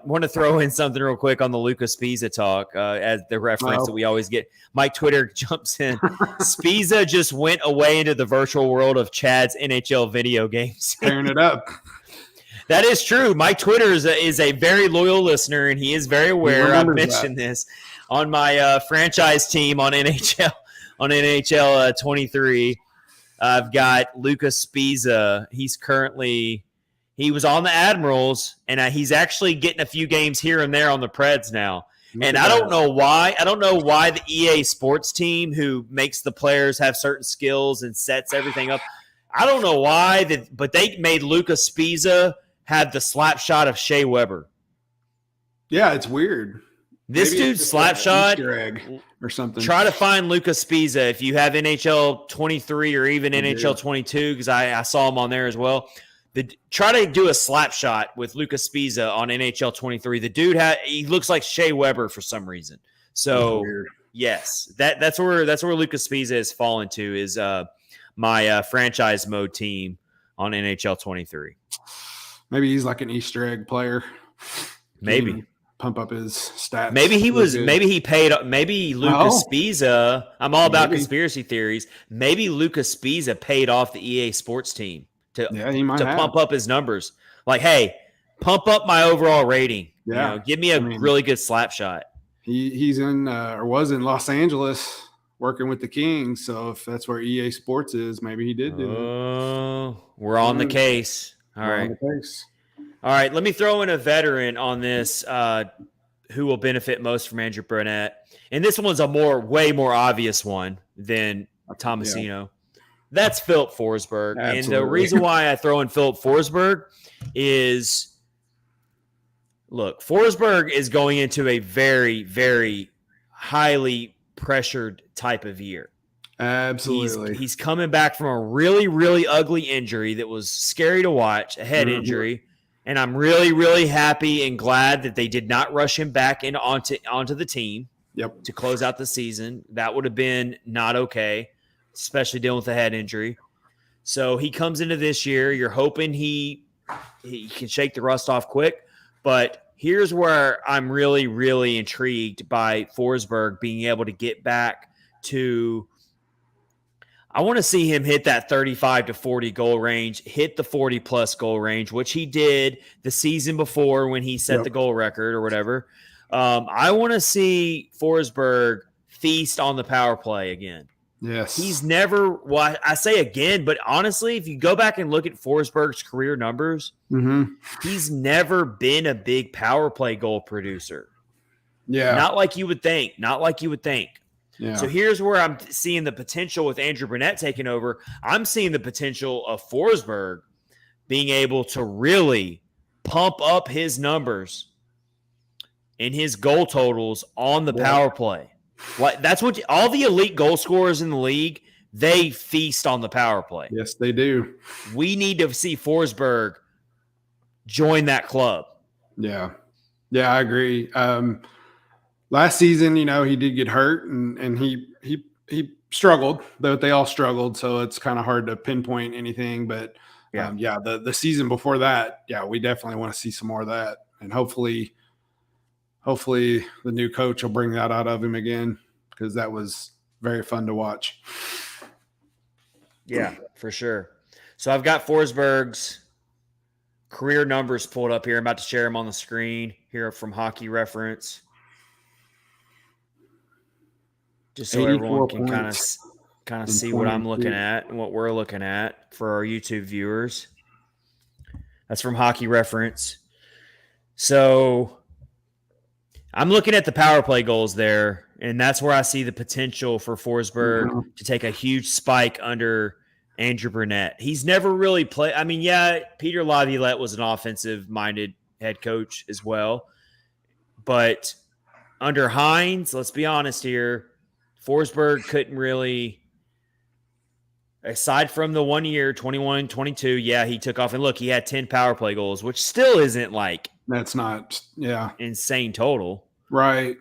Want to throw in something real quick on the Lucas Spiza talk, as the reference that we always get. Mike Twitter jumps in. Spiza just went away into the virtual world of Chad's NHL video games. Tearing it up. That is true. Mike Twitter is a very loyal listener, and he is very aware. I've mentioned this on my franchise team on NHL 23. I've got Lucas Spiza. He was on the Admirals, and he's actually getting a few games here and there on the Preds now. And I don't know why. I don't know why the EA Sports team, who makes the players have certain skills and sets everything up, I don't know why, but they made Lucas Spiza have the slap shot of Shea Weber. Yeah, it's weird. This dude's slap shot or something. Try to find Lucas Spiza if you have NHL 23 or even NHL 22, because I saw him on there as well. Try to do a slap shot with Lucas Spiza on NHL 23. The dude he looks like Shea Weber for some reason. So yes, that's where Lucas Spiza has fallen to, is my franchise mode team on NHL 23. Maybe he's like an Easter egg player. Maybe pump up his stats. Maybe he was. Maybe he paid. Maybe Lucas Spiza. I'm all about conspiracy theories. Maybe Lucas Spiza paid off the EA Sports team to pump up his numbers. Like, hey, pump up my overall rating. Yeah, give me a really good slap shot. He's in or was in Los Angeles working with the Kings. So if that's where EA Sports is, maybe he did do that. Oh, we're on the case. All right. All right, let me throw in a veteran on this who will benefit most from Andrew Brunette. And this one's way more obvious one than Tomasino. That's Philip Forsberg. Absolutely. And the reason why I throw in Philip Forsberg is, look, Forsberg is going into a very, very highly pressured type of year. Absolutely. He's coming back from a really, really ugly injury that was scary to watch, a head injury. And I'm really, really happy and glad that they did not rush him back onto the team to close out the season. That would have been not okay, especially dealing with a head injury. So he comes into this year. You're hoping he can shake the rust off quick. But here's where I'm really, really intrigued by Forsberg being able to get back to – I want to see him hit that 35 to 40 goal range, hit the 40-plus goal range, which he did the season before when he set the goal record or whatever. I want to see Forsberg feast on the power play again. Yes. He's never – well, I say again, but honestly, if you go back and look at Forsberg's career numbers, he's never been a big power play goal producer. Yeah. Not like you would think. Yeah. So here's where I'm seeing the potential with Andrew Brunette taking over. I'm seeing the potential of Forsberg being able to really pump up his numbers and his goal totals on the power play. Like, that's what all the elite goal scorers in the league, they feast on the power play. Yes, they do. We need to see Forsberg join that club. Yeah. Yeah, I agree. last season, he did get hurt and he struggled, but they all struggled. So it's kind of hard to pinpoint anything, but the season before that, we definitely want to see some more of that. And hopefully the new coach will bring that out of him again, because that was very fun to watch. Yeah, for sure. So I've got Forsberg's career numbers pulled up here. I'm about to share them on the screen here from Hockey Reference, just so everyone can kind of see what I'm looking at and what we're looking at for our YouTube viewers. That's from Hockey Reference. So I'm looking at the power play goals there, and that's where I see the potential for Forsberg to take a huge spike under Andrew Brunette. He's never really played. I mean, Peter Laviolette was an offensive-minded head coach as well. But under Hynes, let's be honest here, Forsberg couldn't really, aside from the 1 year, 21-22, he took off. And look, he had 10 power play goals, which still isn't like that's not insane total. Right.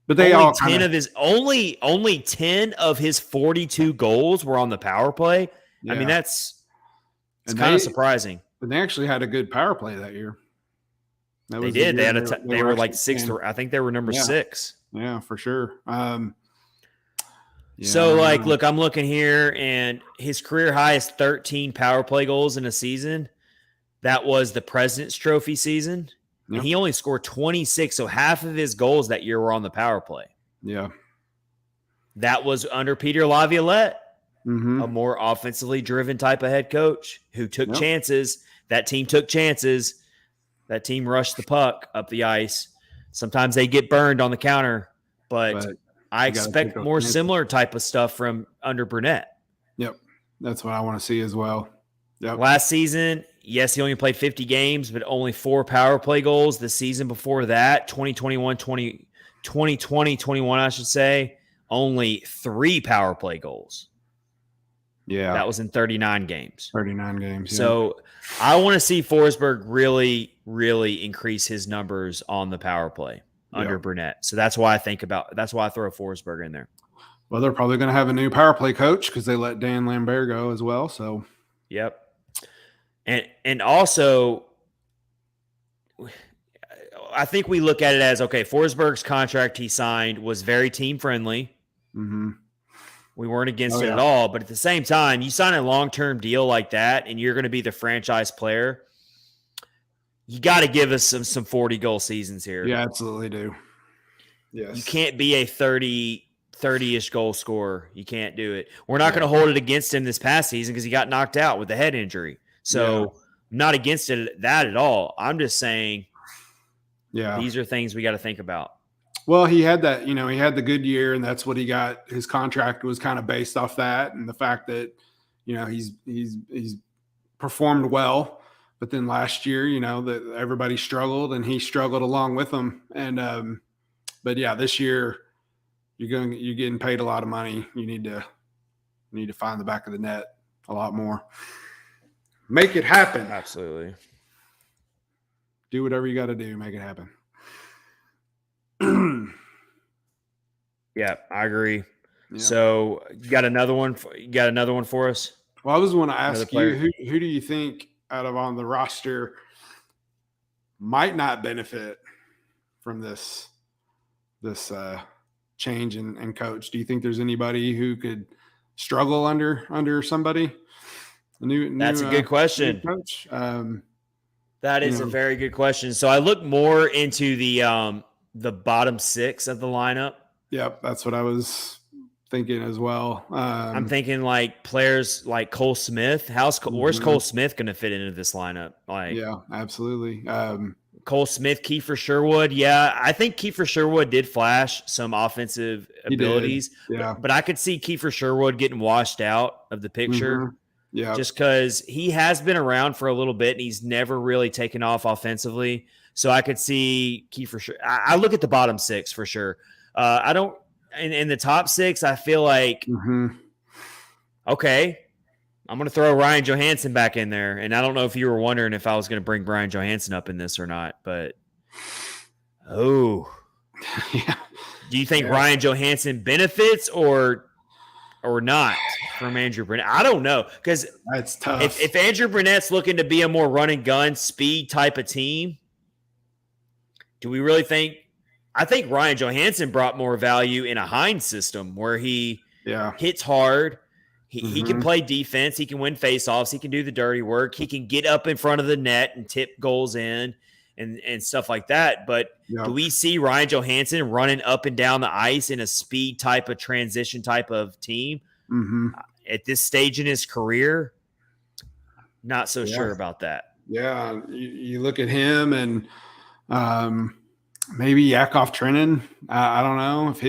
But they all only 10 of his 42 goals were on the power play. Yeah. I mean, it's kind of surprising. But they actually had a good power play that year. They did. They were like sixth. I think they were number 6. Yeah, for sure. So, look, I'm looking here, and his career high is 13 power play goals in a season. That was the President's Trophy season. Yep. And he only scored 26, so half of his goals that year were on the power play. Yeah. That was under Peter Laviolette, a more offensively driven type of head coach who took chances. That team took chances. That team rushed the puck up the ice. Sometimes they get burned on the counter, but I expect more similar type of stuff from under Brunette. Yep. That's what I want to see as well. Yep. Last season, yes, he only played 50 games, but only 4 power play goals. The season before that, 2020-21, I should say, only 3 power play goals. Yeah. That was in 39 games. 39 games. Yeah. So I want to see Forsberg really, really increase his numbers on the power play under Brunette. So that's why I throw Forsberg in there. Well, they're probably going to have a new power play coach because they let Dan Lambert go as well. So, yep. And also, I think we look at it as, okay, Forsberg's contract he signed was very team-friendly. Mm-hmm. We weren't against it at all. But at the same time, you sign a long-term deal like that, and you're going to be the franchise player, you got to give us some 40-goal seasons here. Yeah, absolutely do. Yes. You can't be a 30-ish goal scorer. You can't do it. We're not going to hold it against him this past season because he got knocked out with a head injury. So not against that at all. I'm just saying these are things we got to think about. Well, he had that, he had the good year, and that's what he got. His contract was kind of based off that and the fact that, he's performed well. But then last year, that everybody struggled and he struggled along with them. And this year you're getting paid a lot of money. You need to find the back of the net a lot more. Make it happen. Absolutely. Do whatever you got to do. Make it happen. Yeah, I agree. Yeah. So you got another one for us? Well, I was want to ask you, who do you think out of on the roster might not benefit from this change in coach? Do you think there's anybody who could struggle under somebody? That's a good question. Coach. That is a very good question. So I look more into the bottom 6 of the lineup. Yep, that's what I was thinking as well. I'm thinking like players like Cole Smith. Where's Cole Smith going to fit into this lineup? Yeah, absolutely. Cole Smith, Kiefer Sherwood. Yeah, I think Kiefer Sherwood did flash some offensive abilities. Yeah, but I could see Kiefer Sherwood getting washed out of the picture. Mm-hmm. Yeah, just because he has been around for a little bit and he's never really taken off offensively. So I could see Kiefer Sherwood. I look at the bottom 6 for sure. I don't in the top 6. I feel like okay, I'm going to throw Ryan Johansson back in there, and I don't know if you were wondering if I was going to bring Ryan Johansson up in this or not, but Yeah. Do you think Ryan Johansson benefits or not from Andrew Brunette? I don't know, because that's tough. If Andrew Brunette's looking to be a more run and gun speed type of team, do we really think? I think Ryan Johansson brought more value in a Hynes system where he hits hard. He can play defense. He can win faceoffs. He can do the dirty work. He can get up in front of the net and tip goals in and stuff like that. But do we see Ryan Johansson running up and down the ice in a speed type of transition type of team at this stage in his career? Not so sure about that. Yeah, you look at him and maybe Yakov Trenin. I don't know if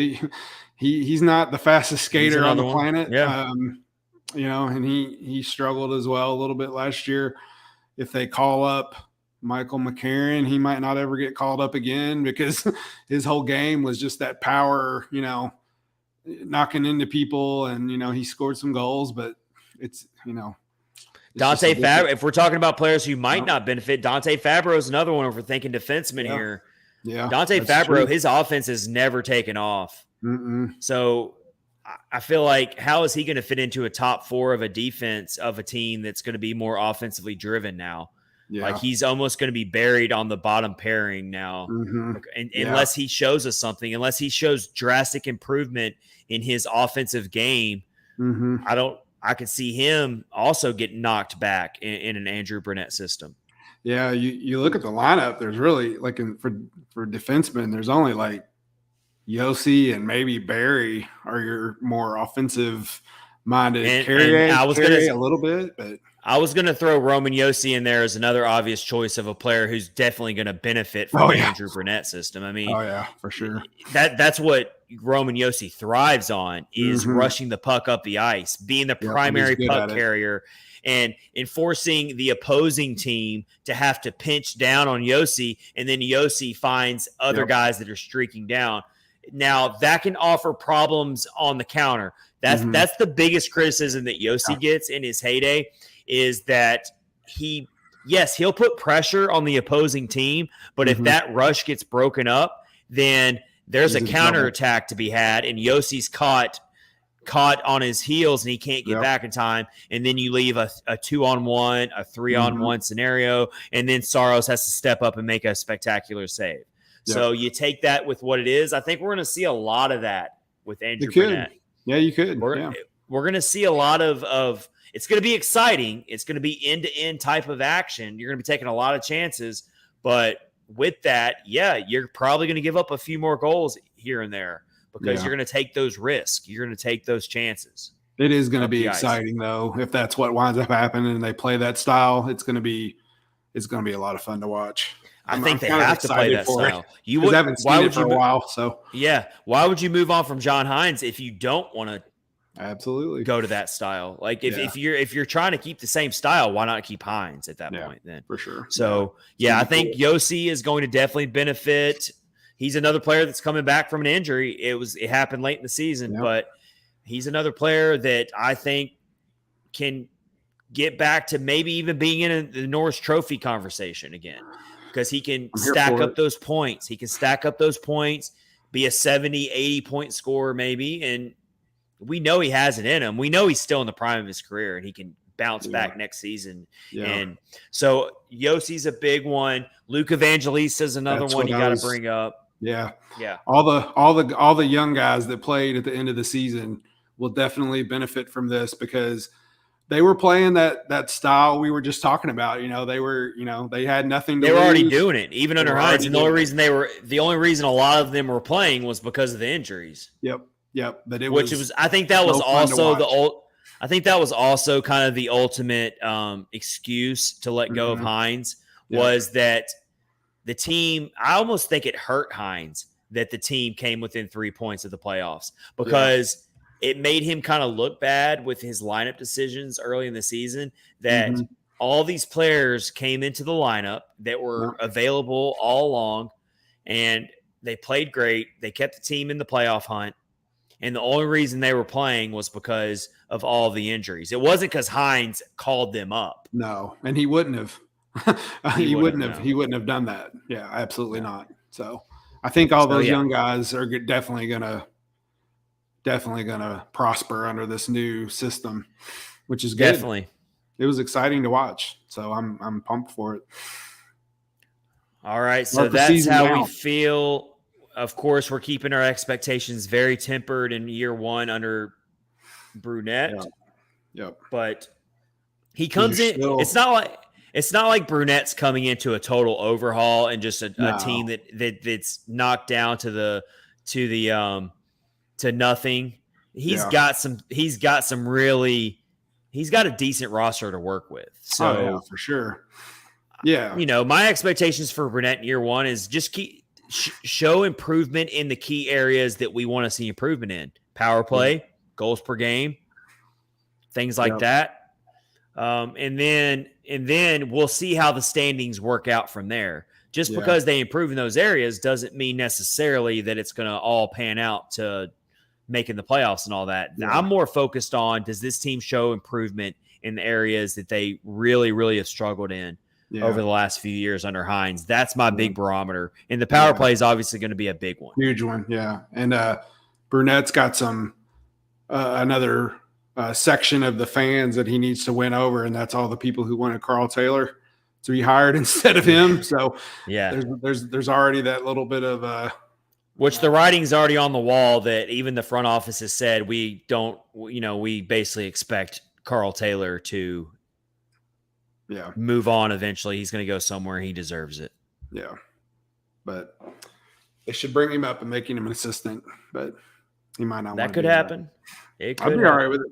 he's not the fastest skater on the planet. Yeah. And he struggled as well a little bit last year. If they call up Michael McCarron, he might not ever get called up again because his whole game was just that power, knocking into people, and he scored some goals, but it's Dante Fabro. If we're talking about players who might not benefit, Dante Fabro is another one. If we're thinking defenseman here, Dante Fabro, his offense has never taken off. So I feel like, how is he going to fit into a top four of a defense of a team that's going to be more offensively driven now? Like, he's almost going to be buried on the bottom pairing now, unless he shows us something, unless he shows drastic improvement in his offensive game. I could see him also getting knocked back in an Andrew Brunette system. Yeah, you look at the lineup. There's really for defensemen, there's only like Yossi and maybe Barry are your more offensive minded. Carrier a little bit, but I was going to throw Roman Yossi in there as another obvious choice of a player who's definitely going to benefit from the Andrew Brunette system. I mean, for sure. That's what Roman Yossi thrives on, is rushing the puck up the ice, being the primary puck carrier, and enforcing the opposing team to have to pinch down on Yossi, and then Yossi finds other guys that are streaking down. Now, that can offer problems on the counter. That's the biggest criticism that Yossi gets in his heyday, is that he'll put pressure on the opposing team, but if that rush gets broken up, then there's a counterattack to be had, and Yossi's caught on his heels and he can't get back in time, and then you leave a 2-on-1, a 3-on-1 scenario, and then Saros has to step up and make a spectacular save. So you take that with what it is. I think we're going to see a lot of that with Andrew Brunette. Yeah, you could. We're going to see a lot of it's going to be exciting. It's going to be end-to-end type of action. You're going to be taking a lot of chances, but with that, you're probably going to give up a few more goals here and there because you're going to take those risks. You're going to take those chances. It is going to be exciting, though, if that's what winds up happening and they play that style. It's going to be a lot of fun to watch. I think they have to play that style. You haven't seen it for a while, so why would you move on from John Hynes if you don't want to absolutely go to that style? Like if you're trying to keep the same style, why not keep Hynes at that point then? For sure. So I think Yossi is going to definitely benefit. He's another player that's coming back from an injury. It happened late in the season, but he's another player that I think can get back to maybe even being in the Norris Trophy conversation again. Because he can stack up those points. He can stack up those points, be a 70, 80-point scorer maybe, and we know he has it in him. We know he's still in the prime of his career, and he can bounce back next season. Yeah. And so Yossi's a big one. Luke Evangelista is another one you got to bring up. Yeah. All the young guys that played at the end of the season will definitely benefit from this because – they were playing that style we were just talking about. They had nothing to lose. They were already doing it, even under Hynes. And the only reason a lot of them were playing was because of the injuries. Yep. But I think that was also kind of the ultimate excuse to let go of Hynes was that the team, I almost think it hurt Hynes that the team came within 3 points of the playoffs because it made him kind of look bad with his lineup decisions early in the season that all these players came into the lineup that were available all along, and they played great. They kept the team in the playoff hunt, and the only reason they were playing was because of all the injuries. It wasn't because Hynes called them up. No, and he wouldn't have. He wouldn't have done that. Yeah, absolutely not. So I think all those young guys are definitely gonna prosper under this new system, which is good. Definitely. It was exciting to watch, so I'm pumped for it. All right, so that's how we feel. Of course, we're keeping our expectations very tempered in year one under Brunette. Yep. But he comes in. It's not like Brunette's coming into a total overhaul and just a team that's knocked down to nothing. He's got a decent roster to work with. So for sure. Yeah. My expectations for Brunette in year one is just show improvement in the key areas that we want to see improvement in. Power play, goals per game, things like that. And then we'll see how the standings work out from there. Just because they improve in those areas doesn't mean necessarily that it's going to all pan out to making the playoffs and all that. Yeah. I'm more focused on, does this team show improvement in the areas that they really, really have struggled in over the last few years under Hynes? That's my big barometer. And the power play is obviously going to be a big one. Huge one, yeah. And Brunette's got some another section of the fans that he needs to win over, and that's all the people who wanted Carl Taylor to be hired instead of him. So there's already that little bit of which the writing's already on the wall that even the front office has said we basically expect Carl Taylor to move on eventually. He's going to go somewhere. He deserves it. Yeah. But they should bring him up and making him an assistant, but he might not. That could happen. It could. I'd be all right with it.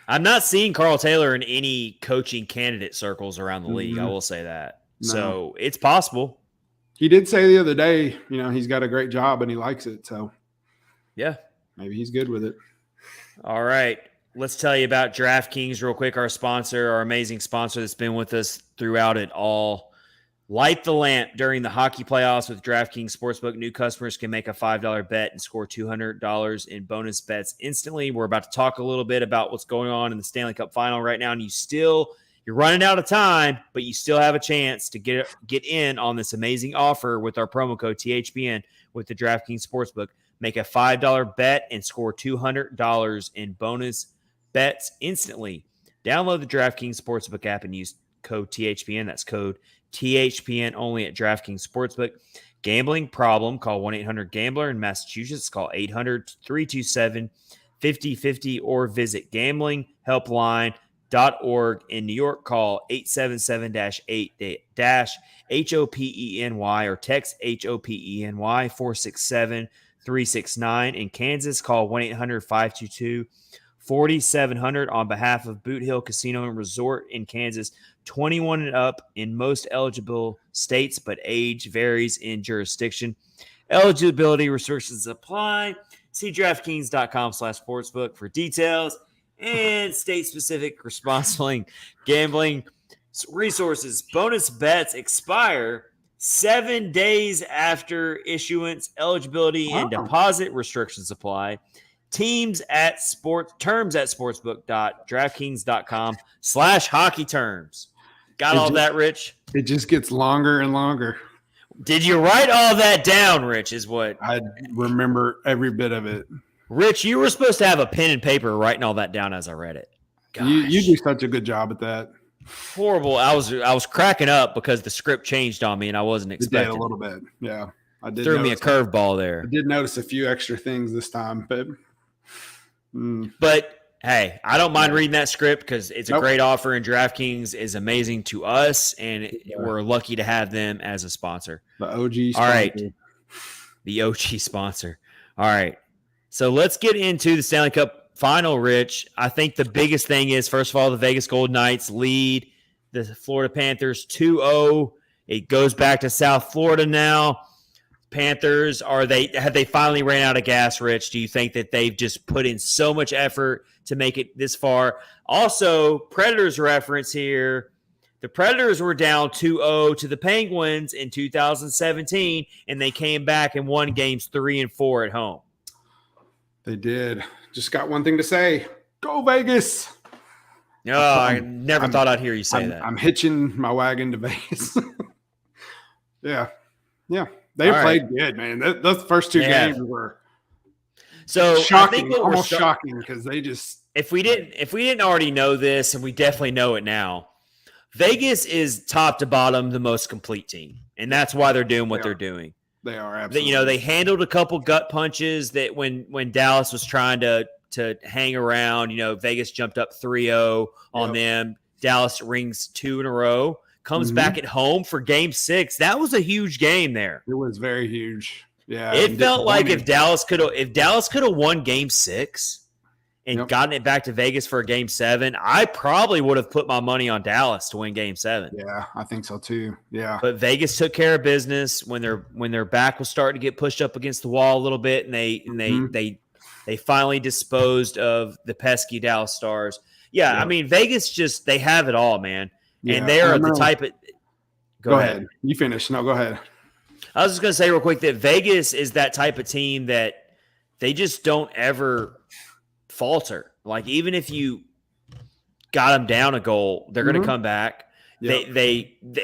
I'm not seeing Carl Taylor in any coaching candidate circles around the league. I will say that. No. So it's possible. He did say the other day, he's got a great job and he likes it. So, yeah, maybe he's good with it. All right. Let's tell you about DraftKings real quick, our sponsor, our amazing sponsor that's been with us throughout it all. Light the lamp during the hockey playoffs with DraftKings Sportsbook. New customers can make a $5 bet and score $200 in bonus bets instantly. We're about to talk a little bit about what's going on in the Stanley Cup Final right now, and you're running out of time, but you still have a chance to get in on this amazing offer with our promo code THPN with the DraftKings Sportsbook. Make a $5 bet and score $200 in bonus bets instantly. Download the DraftKings Sportsbook app and use code THPN. That's code THPN only at DraftKings Sportsbook. Gambling problem, call 1-800-GAMBLER. In Massachusetts, call 800-327-5050 or visit gamblinghelpline.org. In New York, call 877-8-HOPENY or text HOPENY 467-369. In Kansas, call 1-800-522-4700 on behalf of Boot Hill Casino and Resort in Kansas. 21 and up in most eligible states, but age varies in jurisdiction. Eligibility restrictions apply. See DraftKings.com/sportsbook for details and state-specific responsible gambling resources. Bonus bets expire 7 days after issuance. Eligibility and deposit restrictions apply. Terms at sportsbook.draftkings.com/hockey terms. Got all that, Rich? It just gets longer and longer. Did you write all that down, Rich, is what? I remember every bit of it. Rich, you were supposed to have a pen and paper writing all that down as I read it. You do such a good job at that. Horrible. I was cracking up because the script changed on me and I wasn't expecting. It did a little bit. Yeah. I did. Threw me a curveball there. I did notice a few extra things this time, but hey, I don't mind reading that script because it's a great offer, and DraftKings is amazing to us, and we're lucky to have them as a sponsor. The OG sponsor. All right. The OG sponsor. All right. So let's get into the Stanley Cup Final, Rich. I think the biggest thing is, first of all, the Vegas Golden Knights lead the Florida Panthers 2-0. It goes back to South Florida now. Panthers, have they finally ran out of gas, Rich? Do you think that they've just put in so much effort to make it this far? Also, Predators reference here. The Predators were down 2-0 to the Penguins in 2017, and they came back and won games 3 and 4 at home. They did. Just got one thing to say. Go Vegas. No, I never thought I'd hear you say that. I'm hitching my wagon to Vegas. Yeah. They played good, man. Those first two games were so shocking, almost shocking, because they just if we didn't already know this, and we definitely know it now, Vegas is top to bottom the most complete team, and that's why they're doing what they're doing. They are absolutely. They handled a couple gut punches that when Dallas was trying to hang around, Vegas jumped up 3-0 on them. Dallas rings 2 in a row. Comes back at home for Game 6. That was a huge game there. It was very huge. Yeah, it felt like if Dallas could have won Game 6 and gotten it back to Vegas for a Game 7, I probably would have put my money on Dallas to win Game 7. Yeah, I think so too. Yeah, but Vegas took care of business when their back was starting to get pushed up against the wall a little bit, and they finally disposed of the pesky Dallas Stars. Yeah, I mean Vegas they have it all, man. Yeah, and they are the type of – Go ahead. You finish. No, go ahead. I was just going to say real quick that Vegas is that type of team that they just don't ever falter. Like, even if you got them down a goal, they're going to come back. Yep.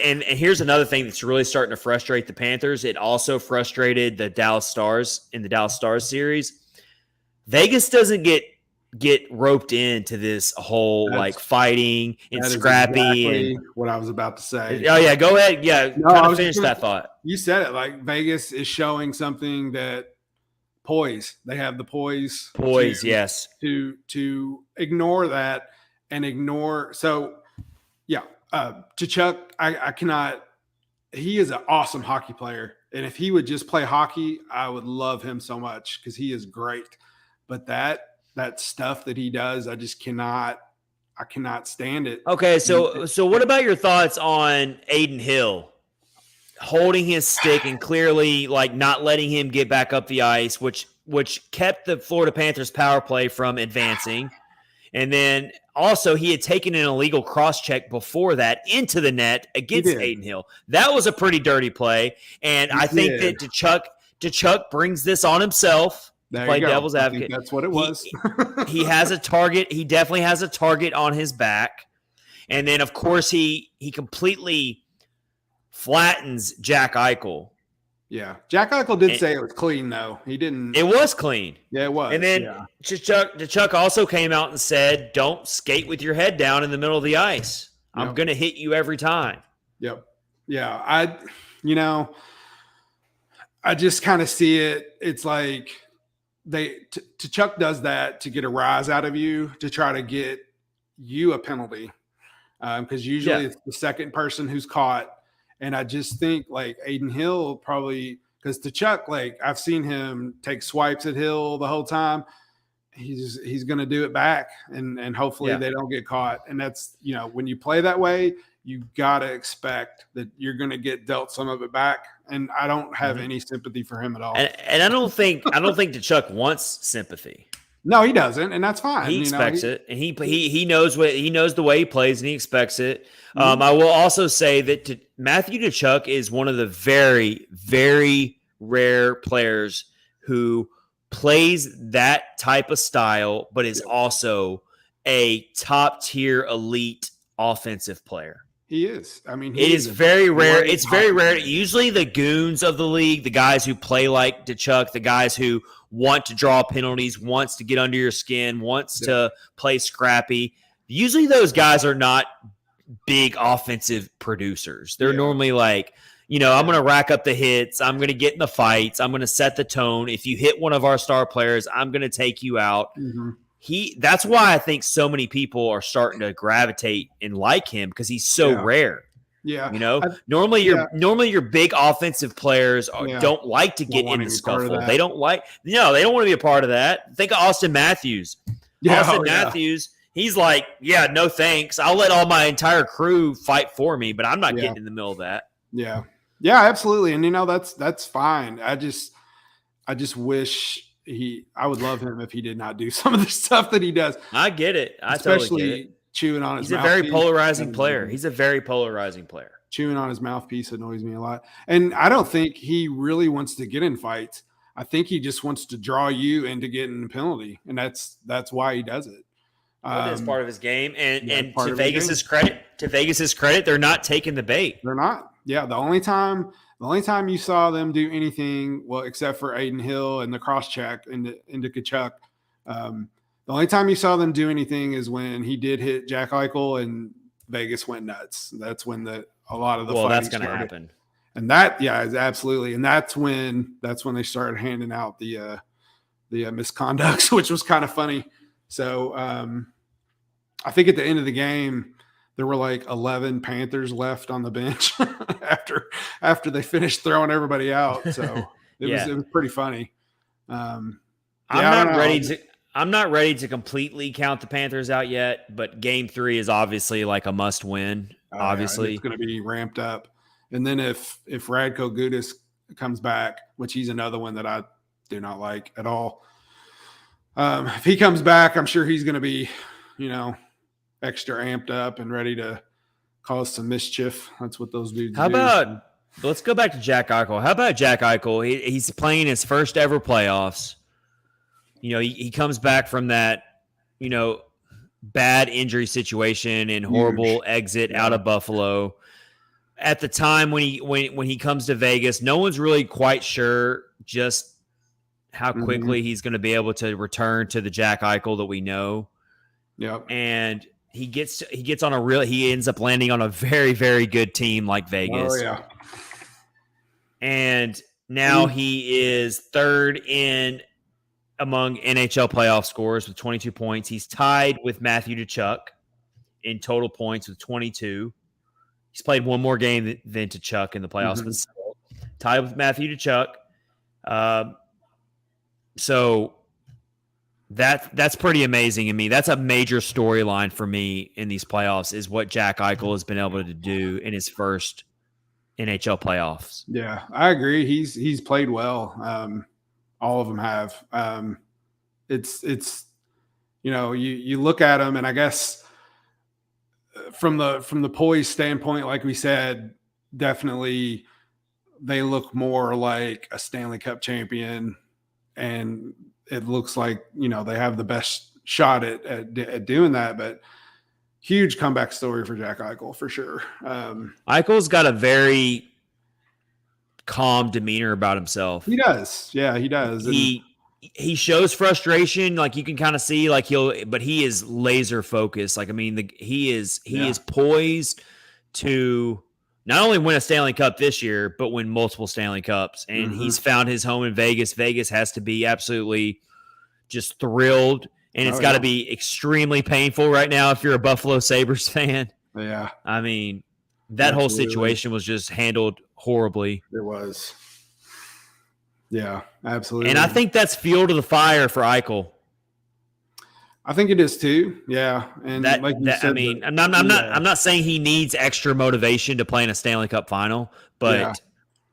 And here's another thing that's really starting to frustrate the Panthers. It also frustrated the Dallas Stars in the Dallas Stars series. Vegas doesn't get roped into this whole fighting and scrappy exactly and what I was about to say. Oh yeah, go ahead. Yeah, kind of finish that thought. You said it. Like, Vegas is showing something that poise. They have the poise. Yes. To ignore that and ignore. So yeah, to Chuck, I cannot. He is an awesome hockey player, and if he would just play hockey, I would love him so much because he is great. But that stuff that he does, I cannot stand it. Okay, so what about your thoughts on Aiden Hill holding his stick and clearly not letting him get back up the ice, which kept the Florida Panthers power play from advancing. And then also he had taken an illegal cross check before that into the net against Aiden Hill. That was a pretty dirty play. And I think that DeChuck brings this on himself. Play devil's advocate. That's what it was. He has a target. He definitely has a target on his back. And then, of course, he completely flattens Jack Eichel. Yeah. Jack Eichel did say it was clean, though. He didn't. It was clean. Yeah, it was. And then DeChuck also came out and said, don't skate with your head down in the middle of the ice. I'm going to hit you every time. Yep. Yeah. I just kind of see it. It's like – Chuck does that to get a rise out of you, to try to get you a penalty, because usually it's the second person who's caught. And I just think Aiden Hill probably, because to Chuck, I've seen him take swipes at Hill the whole time. He's going to do it back, and hopefully they don't get caught. And that's, when you play that way, you got to expect that you're going to get dealt some of it back. And I don't have any sympathy for him at all. And I don't think DeChuck wants sympathy. No, he doesn't, and that's fine. He expects it, and he knows the way he plays, and he expects it. I will also say that Matthew DeChuck is one of the very, very rare players who plays that type of style, but is also a top tier elite offensive player. He is. I mean, it is very rare. It's very rare. Usually the goons of the league, the guys who play like DeChuck, the guys who want to draw penalties, wants to get under your skin, wants to play scrappy. Usually those guys are not big offensive producers. They're normally I'm going to rack up the hits. I'm going to get in the fights. I'm going to set the tone. If you hit one of our star players, I'm going to take you out. Mm-hmm. That's why I think so many people are starting to gravitate and like him, because he's so rare. Yeah. Normally your big offensive players don't like to get in the scuffle. They don't want to be a part of that. Think of Austin Matthews. Matthews, he's like, no thanks. I'll let all my entire crew fight for me, but I'm not getting in the middle of that. Yeah. Yeah, absolutely. And that's fine. I just wish I would love him if he did not do some of the stuff that he does. I get it. Especially totally get it. Chewing on his mouthpiece. He's a very polarizing player. He's a very polarizing player. Chewing on his mouthpiece annoys me a lot. And I don't think he really wants to get in fights. I think he just wants to draw you into getting a penalty. And that's why he does it. That's part of his game. And to Vegas's credit, they're not taking the bait. They're not. Yeah, the only time you saw them do anything, well, except for Aiden Hill and the cross check into Kachuk, the only time you saw them do anything is when he did hit Jack Eichel and Vegas went nuts. That's when a lot of the fighting that's going to started. happen. And that, yeah, is absolutely. And that's when they started handing out the misconducts, which was kind of funny. So I think at the end of the game, there were like 11 Panthers left on the bench after they finished throwing everybody out. So it was pretty funny. I'm not ready to completely count the Panthers out yet, but game 3 is obviously like a must win. Obviously, it's going to be ramped up. And then if Radko Gudas comes back, which he's another one that I do not like at all. If he comes back, I'm sure he's going to be, extra amped up and ready to cause some mischief. That's what those dudes do. Let's go back to Jack Eichel. How about Jack Eichel? He's playing his first ever playoffs. He comes back from that, bad injury situation and horrible exit out of Buffalo. At the time when he comes to Vegas, no one's really quite sure just how quickly he's going to be able to return to the Jack Eichel that we know. Yep. And he ends up landing on a very, very good team like Vegas. Oh yeah. And now he is third among NHL playoff scorers with 22 points. He's tied with Matthew Tkachuk in total points with 22. He's played one more game than Tkachuk in the playoffs, but still tied with Matthew Tkachuk. So that's pretty amazing to me. That's a major storyline for me in these playoffs is what Jack Eichel has been able to do in his first NHL playoffs. Yeah, I agree. He's played well. All of them have. It's you look at him, and I guess from the poise standpoint, like we said, definitely they look more like a Stanley Cup champion, and it looks like they have the best shot at doing that. But huge comeback story for Jack Eichel for sure. Eichel's got a very calm demeanor about himself. He does. Yeah, he does. He shows frustration, like you can kind of see, like but he is laser focused. Like, I mean, he is poised to not only win a Stanley Cup this year, but win multiple Stanley Cups. And he's found his home in Vegas. Vegas has to be absolutely just thrilled. And it's got to be extremely painful right now if you're a Buffalo Sabres fan. Yeah. I mean, that whole situation was just handled horribly. It was. Yeah, absolutely. And I think that's fuel to the fire for Eichel. I think it is too. Yeah, and like you said, I'm not saying he needs extra motivation to play in a Stanley Cup final, but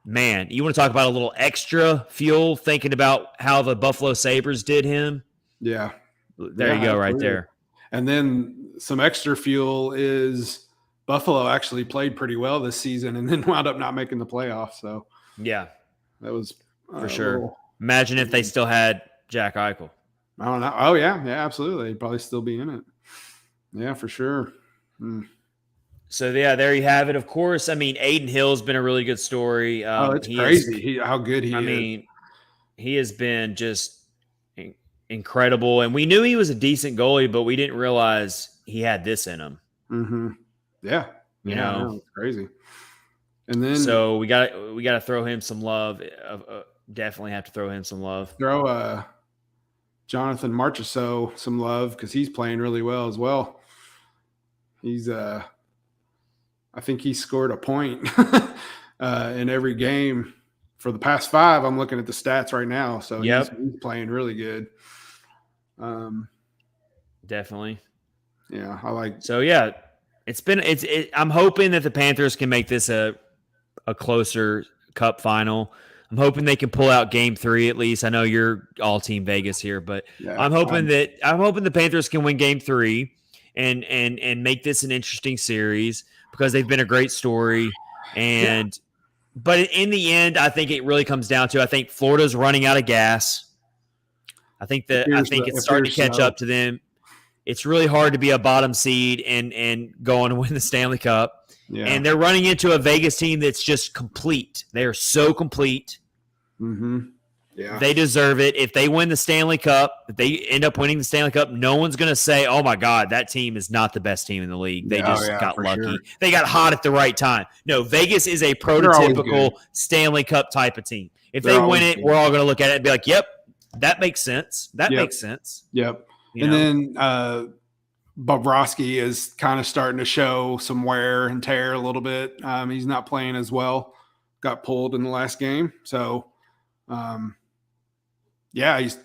man, you want to talk about a little extra fuel thinking about how the Buffalo Sabres did him? Yeah. There you go, right there. And then some extra fuel is Buffalo actually played pretty well this season and then wound up not making the playoffs. So yeah, that was for sure. Imagine if they still had Jack Eichel. I don't know. Oh yeah, absolutely. He'd probably still be in it. Yeah, for sure. So yeah, there you have it. Of course, I mean, Aiden Hill's been a really good story. It's crazy how good he is. I mean, he has been just incredible, and we knew he was a decent goalie, but we didn't realize he had this in him. Mm-hmm. Yeah, you know, it's crazy. And then so we got to throw him some love. Definitely have to throw him some love. Throw Jonathan Marchessault some love because he's playing really well as well. He's I think he scored a point in every game for the past 5. I'm looking at the stats right now, so he's playing really good. Definitely. Yeah, I like. So yeah, I'm hoping that the Panthers can make this a closer Cup final. I'm hoping they can pull out Game 3 at least. I know you're all Team Vegas here, but I'm hoping the Panthers can win Game 3 and make this an interesting series because they've been a great story. But in the end, I think it really comes down to I think Florida's running out of gas. I think it's starting to catch up to them. It's really hard to be a bottom seed and go on to win the Stanley Cup. Yeah. And they're running into a Vegas team that's just complete. They're so complete. Mm-hmm. Yeah. They deserve it. If they win the Stanley Cup, if they end up winning the Stanley Cup, no one's going to say, oh, my God, that team is not the best team in the league. They got lucky. Sure. They got hot at the right time. No, Vegas is a prototypical Stanley Cup type of team. If they win it, we're all going to look at it and be like, yep, that makes sense. That makes sense. Yep. Then Bobrovsky is kind of starting to show some wear and tear a little bit. He's not playing as well. Got pulled in the last game. So, he's,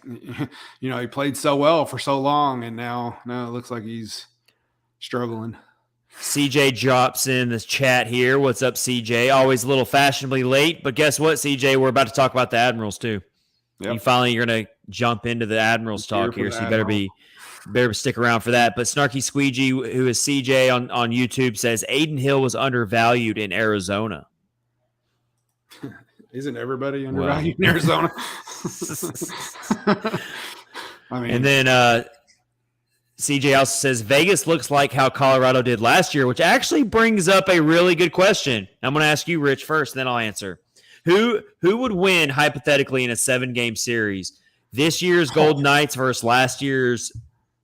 he played so well for so long, and now it looks like he's struggling. CJ drops in the chat here. What's up, CJ? Always a little fashionably late, but guess what, CJ? We're about to talk about the Admirals too. Yep. You're going to jump into the Admirals talk here, so you better stick around for that. But Snarky Squeegee, who is CJ on YouTube, says Aiden Hill was undervalued in Arizona. Isn't everybody undervalued in Arizona? And then CJ also says Vegas looks like how Colorado did last year, which actually brings up a really good question. I'm going to ask you, Rich, first, and then I'll answer. Who would win hypothetically in a 7-game series? This year's Golden Knights versus last year's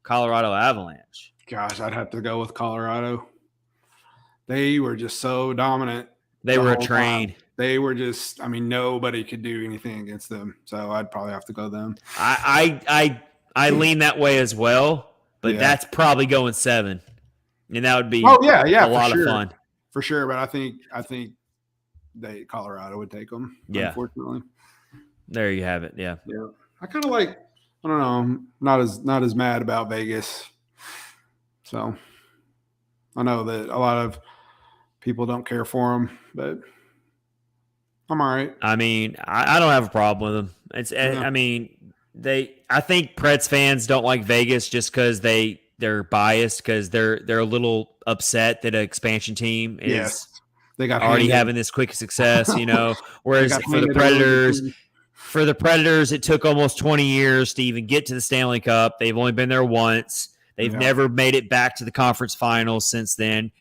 Colorado Avalanche. Gosh, I'd have to go with Colorado. They were just so dominant. They were a train. Time. They were just, nobody could do anything against them. So I'd probably have to go them. I lean that way as well, but that's probably going 7. And that would be a lot of fun. For sure, but I think Colorado would take them. Yeah. Unfortunately. There you have it. Yeah. Yeah. I kind of I don't know, not as mad about Vegas. So I know that a lot of people don't care for them, but I'm all right. I don't have a problem with them. I think Preds fans don't like Vegas just because they're biased, because they're a little upset that an expansion team is they got already having this quick success, whereas for the Predators, it took almost 20 years to even get to the Stanley Cup. They've only been there once. They've never made it back to the conference finals since then.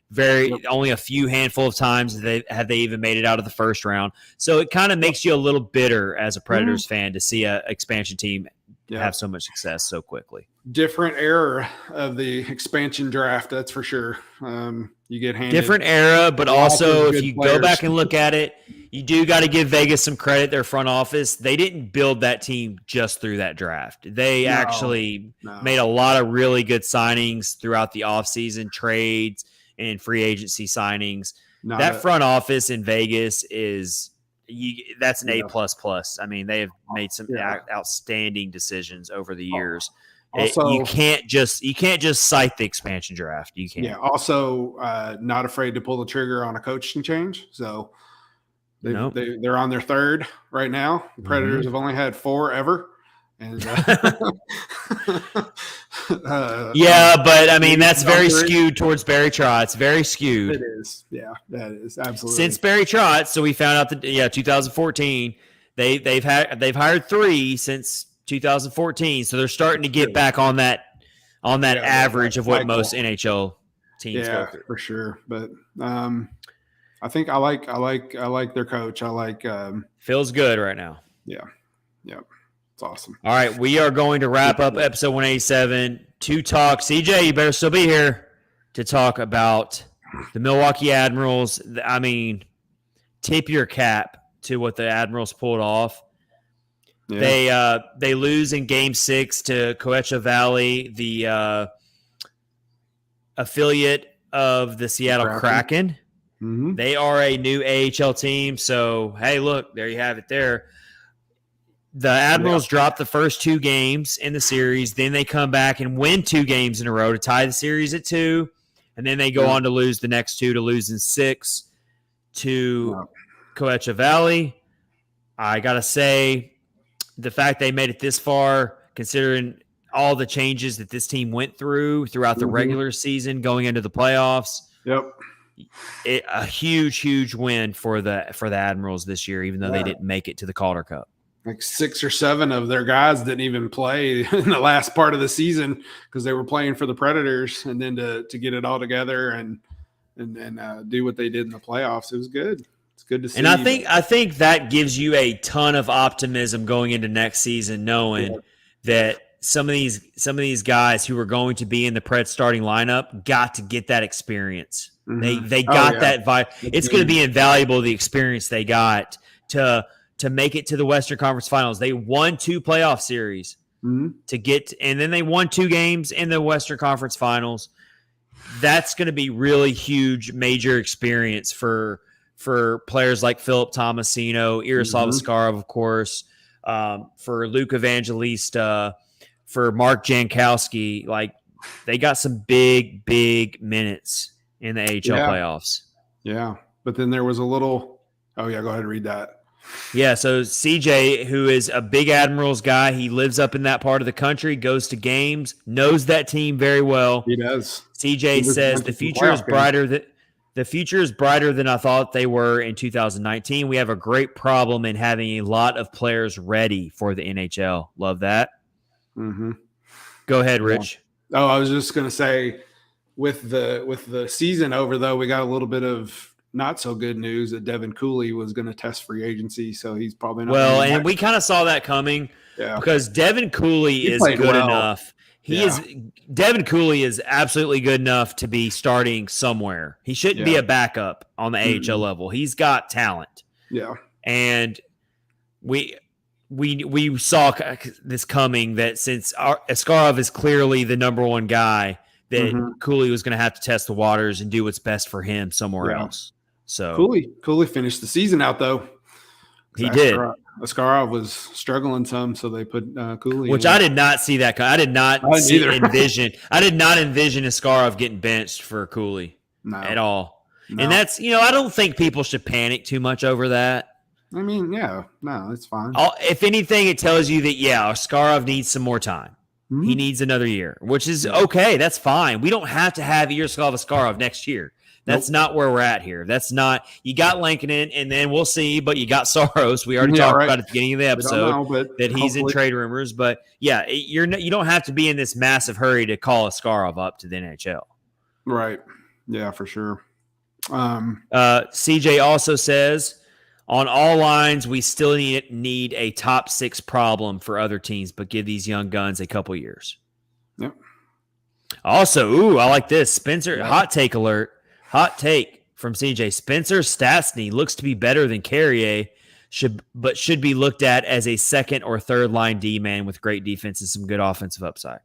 Only a few handful of times have they even made it out of the first round. So it kind of makes you a little bitter as a Predators fan to see an expansion team have so much success so quickly. Different era of the expansion draft, that's for sure. You get handed different era, but also if you go back and look at it, you do got to give Vegas some credit. Their front office, they didn't build that team just through that draft. They actually made a lot of really good signings throughout the offseason, trades and free agency signings. Front office in Vegas that's an A++. They have made some outstanding decisions over the years. Also, you can't just cite the expansion draft. You can't. Yeah. Also, not afraid to pull the trigger on a coaching change. So they're on their 3rd right now. The Predators have only had 4 ever. And but that's very skewed towards Barry Trotz. Very skewed. It is. Yeah, that is absolutely. Since Barry Trotz, so we found out that 2014, they've hired 3 since 2014, so they're starting to get back on that average of what most NHL teams go through. For sure. But I think I like their coach. I like feels good right now. Yeah. It's awesome. All right, we are going to wrap up episode 187 to talk. CJ, you better still be here to talk about the Milwaukee Admirals. Tip your cap to what the Admirals pulled off. Yeah. They lose in Game 6 to Coachella Valley, the affiliate of the Seattle Kraken. Mm-hmm. They are a new AHL team, so hey, look, there you have it there. The Admirals dropped the first 2 games in the series. Then they come back and win 2 games in a row to tie the series at 2. And then they go on to lose the next 2, to lose in 6 to Coachella Valley. I got to say, the fact they made it this far, considering all the changes that this team went through throughout the regular season going into the playoffs. Yep. A huge win for the Admirals this year, even though they didn't make it to the Calder Cup. Like 6 or 7 of their guys didn't even play in the last part of the season because they were playing for the Predators, and then to get it all together and and do what they did in the playoffs. It was good. It's good to see. And I think that gives you a ton of optimism going into next season, knowing that some of these guys who are going to be in the Preds starting lineup got to get that experience. Mm-hmm. They got that vibe. It's going to be invaluable, the experience they got to make it to the Western Conference Finals. They won 2 playoff series to get, and then they won 2 games in the Western Conference Finals. That's going to be really huge, major experience for players like Philip Tomasino, Yaroslav Askarov, of course, for Luke Evangelista, for Mark Jankowski. Like, they got some big minutes in the AHL playoffs. Yeah, but then there was a little – oh, yeah, go ahead and read that. Yeah, so CJ, who is a big Admirals guy, he lives up in that part of the country, goes to games, knows that team very well. He does. CJ says the future is brighter than I thought they were in 2019. We have a great problem in having a lot of players ready for the NHL. Love that. Mm-hmm. Go ahead, Rich. Oh, I was just going to say, with the season over, though, we got a little bit of not so good news that Devin Cooley was going to test free agency, so he's probably not. Well, and we kind of saw that coming because Devin Cooley is good enough. Devin Cooley is absolutely good enough to be starting somewhere. He shouldn't be a backup on the AHL level. He's got talent. Yeah. And we saw this coming, that since Askarov is clearly the number one guy, that Cooley was going to have to test the waters and do what's best for him somewhere else. So Cooley finished the season out, though. He did. Askarov was struggling some, so they put Cooley. Which I did not see that. I did not envision. I did not envision Askarov getting benched for Cooley at all. No. And that's, I don't think people should panic too much over that. I mean, it's fine. If anything, it tells you that Askarov needs some more time. Mm-hmm. He needs another year, which is okay. That's fine. We don't have to have Yaroslav Askarov next year. That's not where we're at here. That's not – you got Lankinen, and then we'll see, but you got Saros. We already talked about at the beginning of the episode that he's in trade rumors. But, you don't have to be in this massive hurry to call Askarov up to the NHL. Right. Yeah, for sure. CJ also says, on all lines, we still need a top 6 problem for other teams, but give these young guns a couple years. Yep. Also, I like this. Spencer, hot take alert. Hot take from CJ. Spencer Stastny looks to be better than Carrier, but should be looked at as a second or third line D man with great defense and some good offensive upside.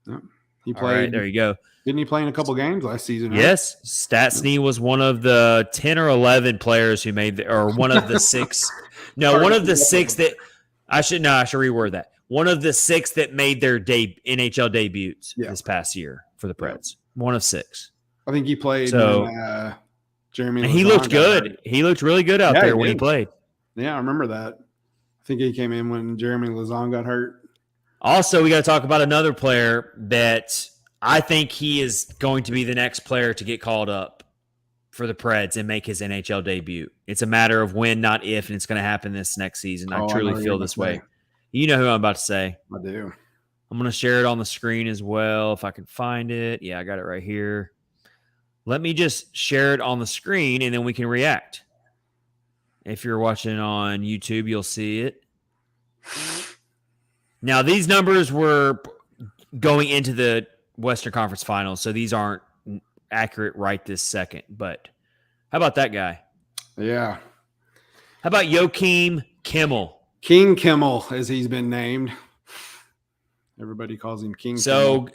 Yep. He played. All right, there you go. Didn't he play in a couple games last season? Right? Yes. Stastny was one of the 10 or 11 players who made or one of the 6. No, one of the 6 that I should reword that. One of the 6 that made their NHL debuts this past year for the Preds. One of 6. I think he played when Jeremy. And he looked good. He looked really good out there when he played. Yeah, I remember that. I think he came in when Jeremy Lazon got hurt. Also, we got to talk about another player that I think he is going to be the next player to get called up for the Preds and make his NHL debut. It's a matter of when, not if, and it's going to happen this next season. I truly feel this way. You know who I'm about to say. I do. I'm going to share it on the screen as well if I can find it. Yeah, I got it right here. Let me just share it on the screen, and then we can react. If you're watching on YouTube, you'll see it. Now, these numbers were going into the Western Conference Finals, so these aren't accurate right this second. But how about that guy? Yeah. How about Joakim Kimmel? King Kimmel, as he's been named. Everybody calls him King Kimmel.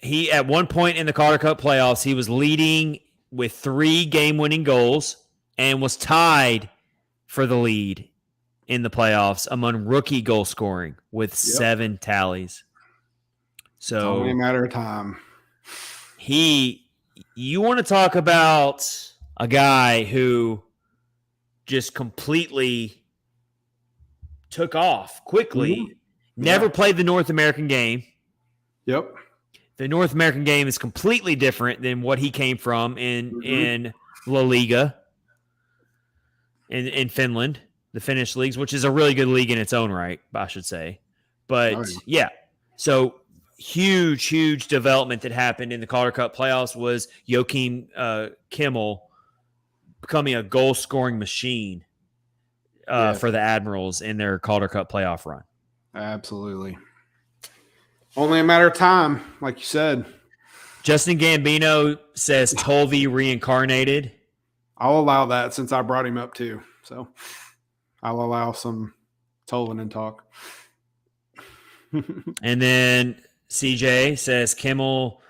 He, at one point in the Calder Cup playoffs, he was leading with 3 game-winning goals and was tied for the lead in the playoffs among rookie goal scoring with 7 tallies. So it's only a matter of time. You want to talk about a guy who just completely took off quickly, never played the North American game. Yep. The North American game is completely different than what he came from in La Liga in Finland, the Finnish leagues, which is a really good league in its own right, I should say. But, so huge development that happened in the Calder Cup playoffs was Joachim Kimmel becoming a goal-scoring machine for the Admirals in their Calder Cup playoff run. Absolutely. Only a matter of time, like you said. Justin Gambino says Tolvey reincarnated. I'll allow that since I brought him up too. So I'll allow some Tolvanen talk. And then CJ says Kimmel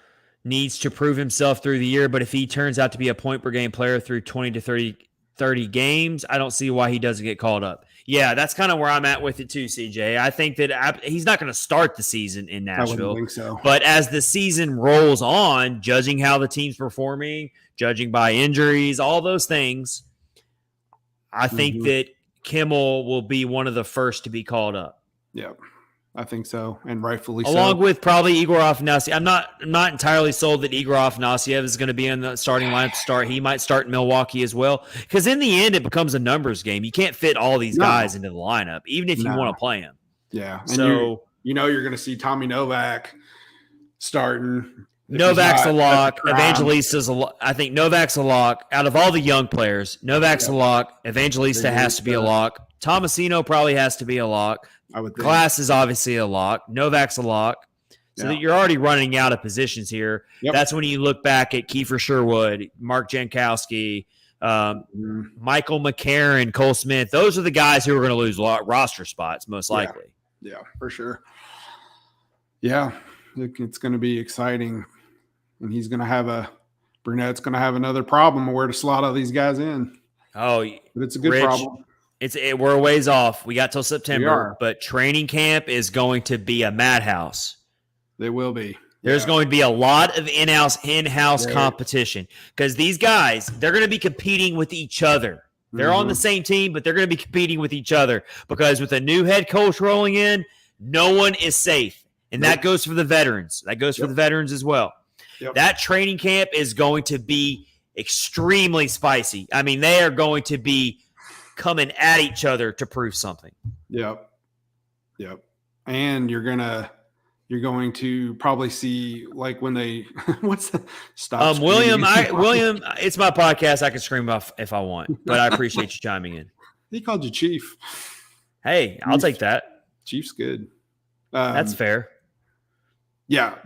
needs to prove himself through the year, but if he turns out to be a point-per-game player through 20 to 30 games, I don't see why he doesn't get called up. Yeah, that's kind of where I'm at with it too, CJ. I think that he's not going to start the season in Nashville. I wouldn't think so. But as the season rolls on, judging how the team's performing, judging by injuries, all those things, I think that Kimmel will be one of the first to be called up. Yeah, I think so, and rightfully so. Along with probably Igor Afanasiev. I'm not entirely sold that Igor Afanasiev is going to be in the starting lineup to start. He might start in Milwaukee as well, because in the end, it becomes a numbers game. You can't fit all these guys into the lineup, even if you want to play them. Yeah, and so you're going to see Tommy Novak starting. Novak's a lock. Evangelista's a lock. I think Novak's a lock. Out of all the young players, Novak's a lock. Evangelista has to be a lock. Tomasino probably has to be a lock. I would think. Glass is obviously a lock. Novak's a lock. So that you're already running out of positions here. Yep. That's when you look back at Kiefer Sherwood, Mark Jankowski, Michael McCarron, Cole Smith. Those are the guys who are going to lose roster spots, most likely. Yeah, for sure. Yeah, it's going to be exciting. And he's going to have Brunette's going to have another problem of where to slot all these guys in. Oh, but it's a good Rich, problem. We're a ways off. We got till September, but training camp is going to be a madhouse. They will be. There's going to be a lot of in-house competition because these guys, they're going to be competing with each other. They're on the same team, but they're going to be competing with each other because with a new head coach rolling in, no one is safe. And that goes for the veterans. That goes for the veterans as well. Yep. That training camp is going to be extremely spicy. I mean, they are going to be coming at each other to prove something. Yep. And you're going to probably see like when they what's the stop William, it's my podcast. I can scream off if I want, but I appreciate you chiming in. He called you Chief. Hey, I'll take that. Chief's good. That's fair. Yeah,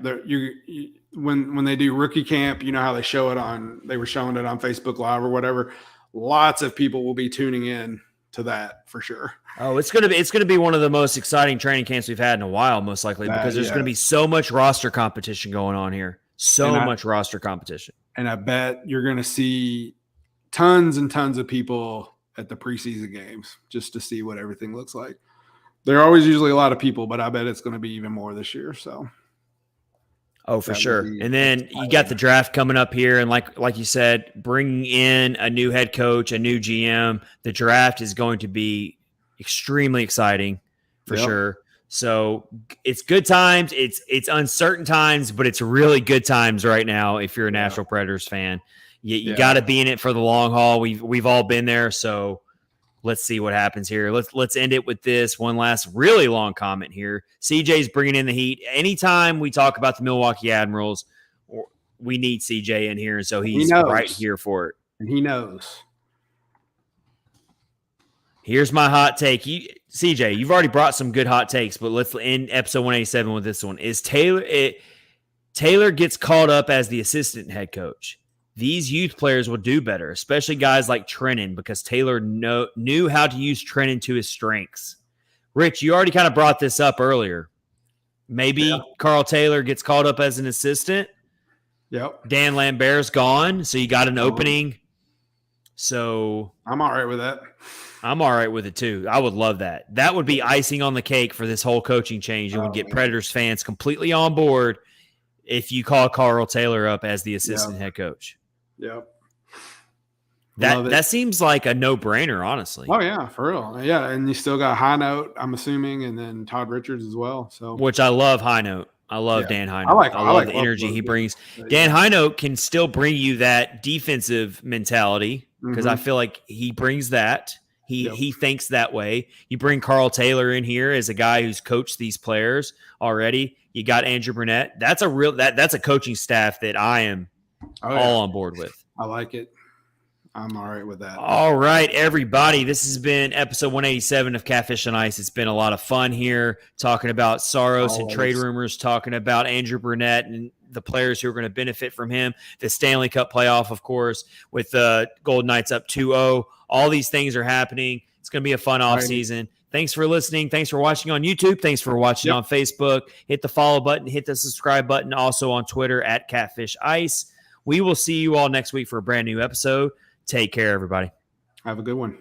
when they do rookie camp, you know how they were showing it on Facebook Live or whatever. Lots of people will be tuning in to that for sure. Oh, it's gonna be one of the most exciting training camps we've had in a while, most likely, because there's gonna be so much roster competition going on here. Much roster competition. And I bet you're gonna see tons and tons of people at the preseason games just to see what everything looks like. There are always usually a lot of people, but I bet it's gonna be even more this year. So oh, for sure. And then you got the draft coming up here. And like you said, bringing in a new head coach, a new GM, the draft is going to be extremely exciting for sure. So it's good times. It's uncertain times, but it's really good times right now if you're a Nashville Predators fan. You got to be in it for the long haul. We've all been there. So let's see what happens here. Let's end it with this one last really long comment here. CJ's bringing in the heat. Anytime we talk about the Milwaukee Admirals, we need CJ in here, and so he's right here for it. And he knows. Here's my hot take. CJ, you've already brought some good hot takes, but let's end episode 187 with this one. Taylor gets called up as the assistant head coach. These youth players will do better, especially guys like Trennan, because Taylor knew how to use Trennan to his strengths. Rich, you already kind of brought this up earlier. Maybe Carl Taylor gets called up as an assistant. Yep. Dan Lambert's gone, so you got an opening. So I'm all right with that. I'm all right with it too. I would love that. That would be icing on the cake for this whole coaching change. It would get Predators fans completely on board if you call Carl Taylor up as the assistant head coach. Yep. That seems like a no-brainer, honestly. Oh yeah, for real. Yeah, and you still got High Note, I'm assuming, and then Todd Richards as well. So which I love High Note. I love Dan High Note. I love the energy he brings. Dan High Note can still bring you that defensive mentality because I feel like he brings that. He thinks that way. You bring Carl Taylor in here as a guy who's coached these players already. You got Andrew Brunette. That's a coaching staff that I am all on board with. I like it. I'm all right with that. All right, everybody. This has been episode 187 of Catfish on Ice. It's been a lot of fun here talking about Saros and trade rumors, talking about Andrew Brunette and the players who are going to benefit from him. The Stanley Cup playoff, of course, with the Golden Knights up 2-0. All these things are happening. It's going to be a fun offseason. Thanks for listening. Thanks for watching on YouTube. Thanks for watching on Facebook. Hit the follow button. Hit the subscribe button. Also on Twitter at Catfish Ice. We will see you all next week for a brand new episode. Take care, everybody. Have a good one.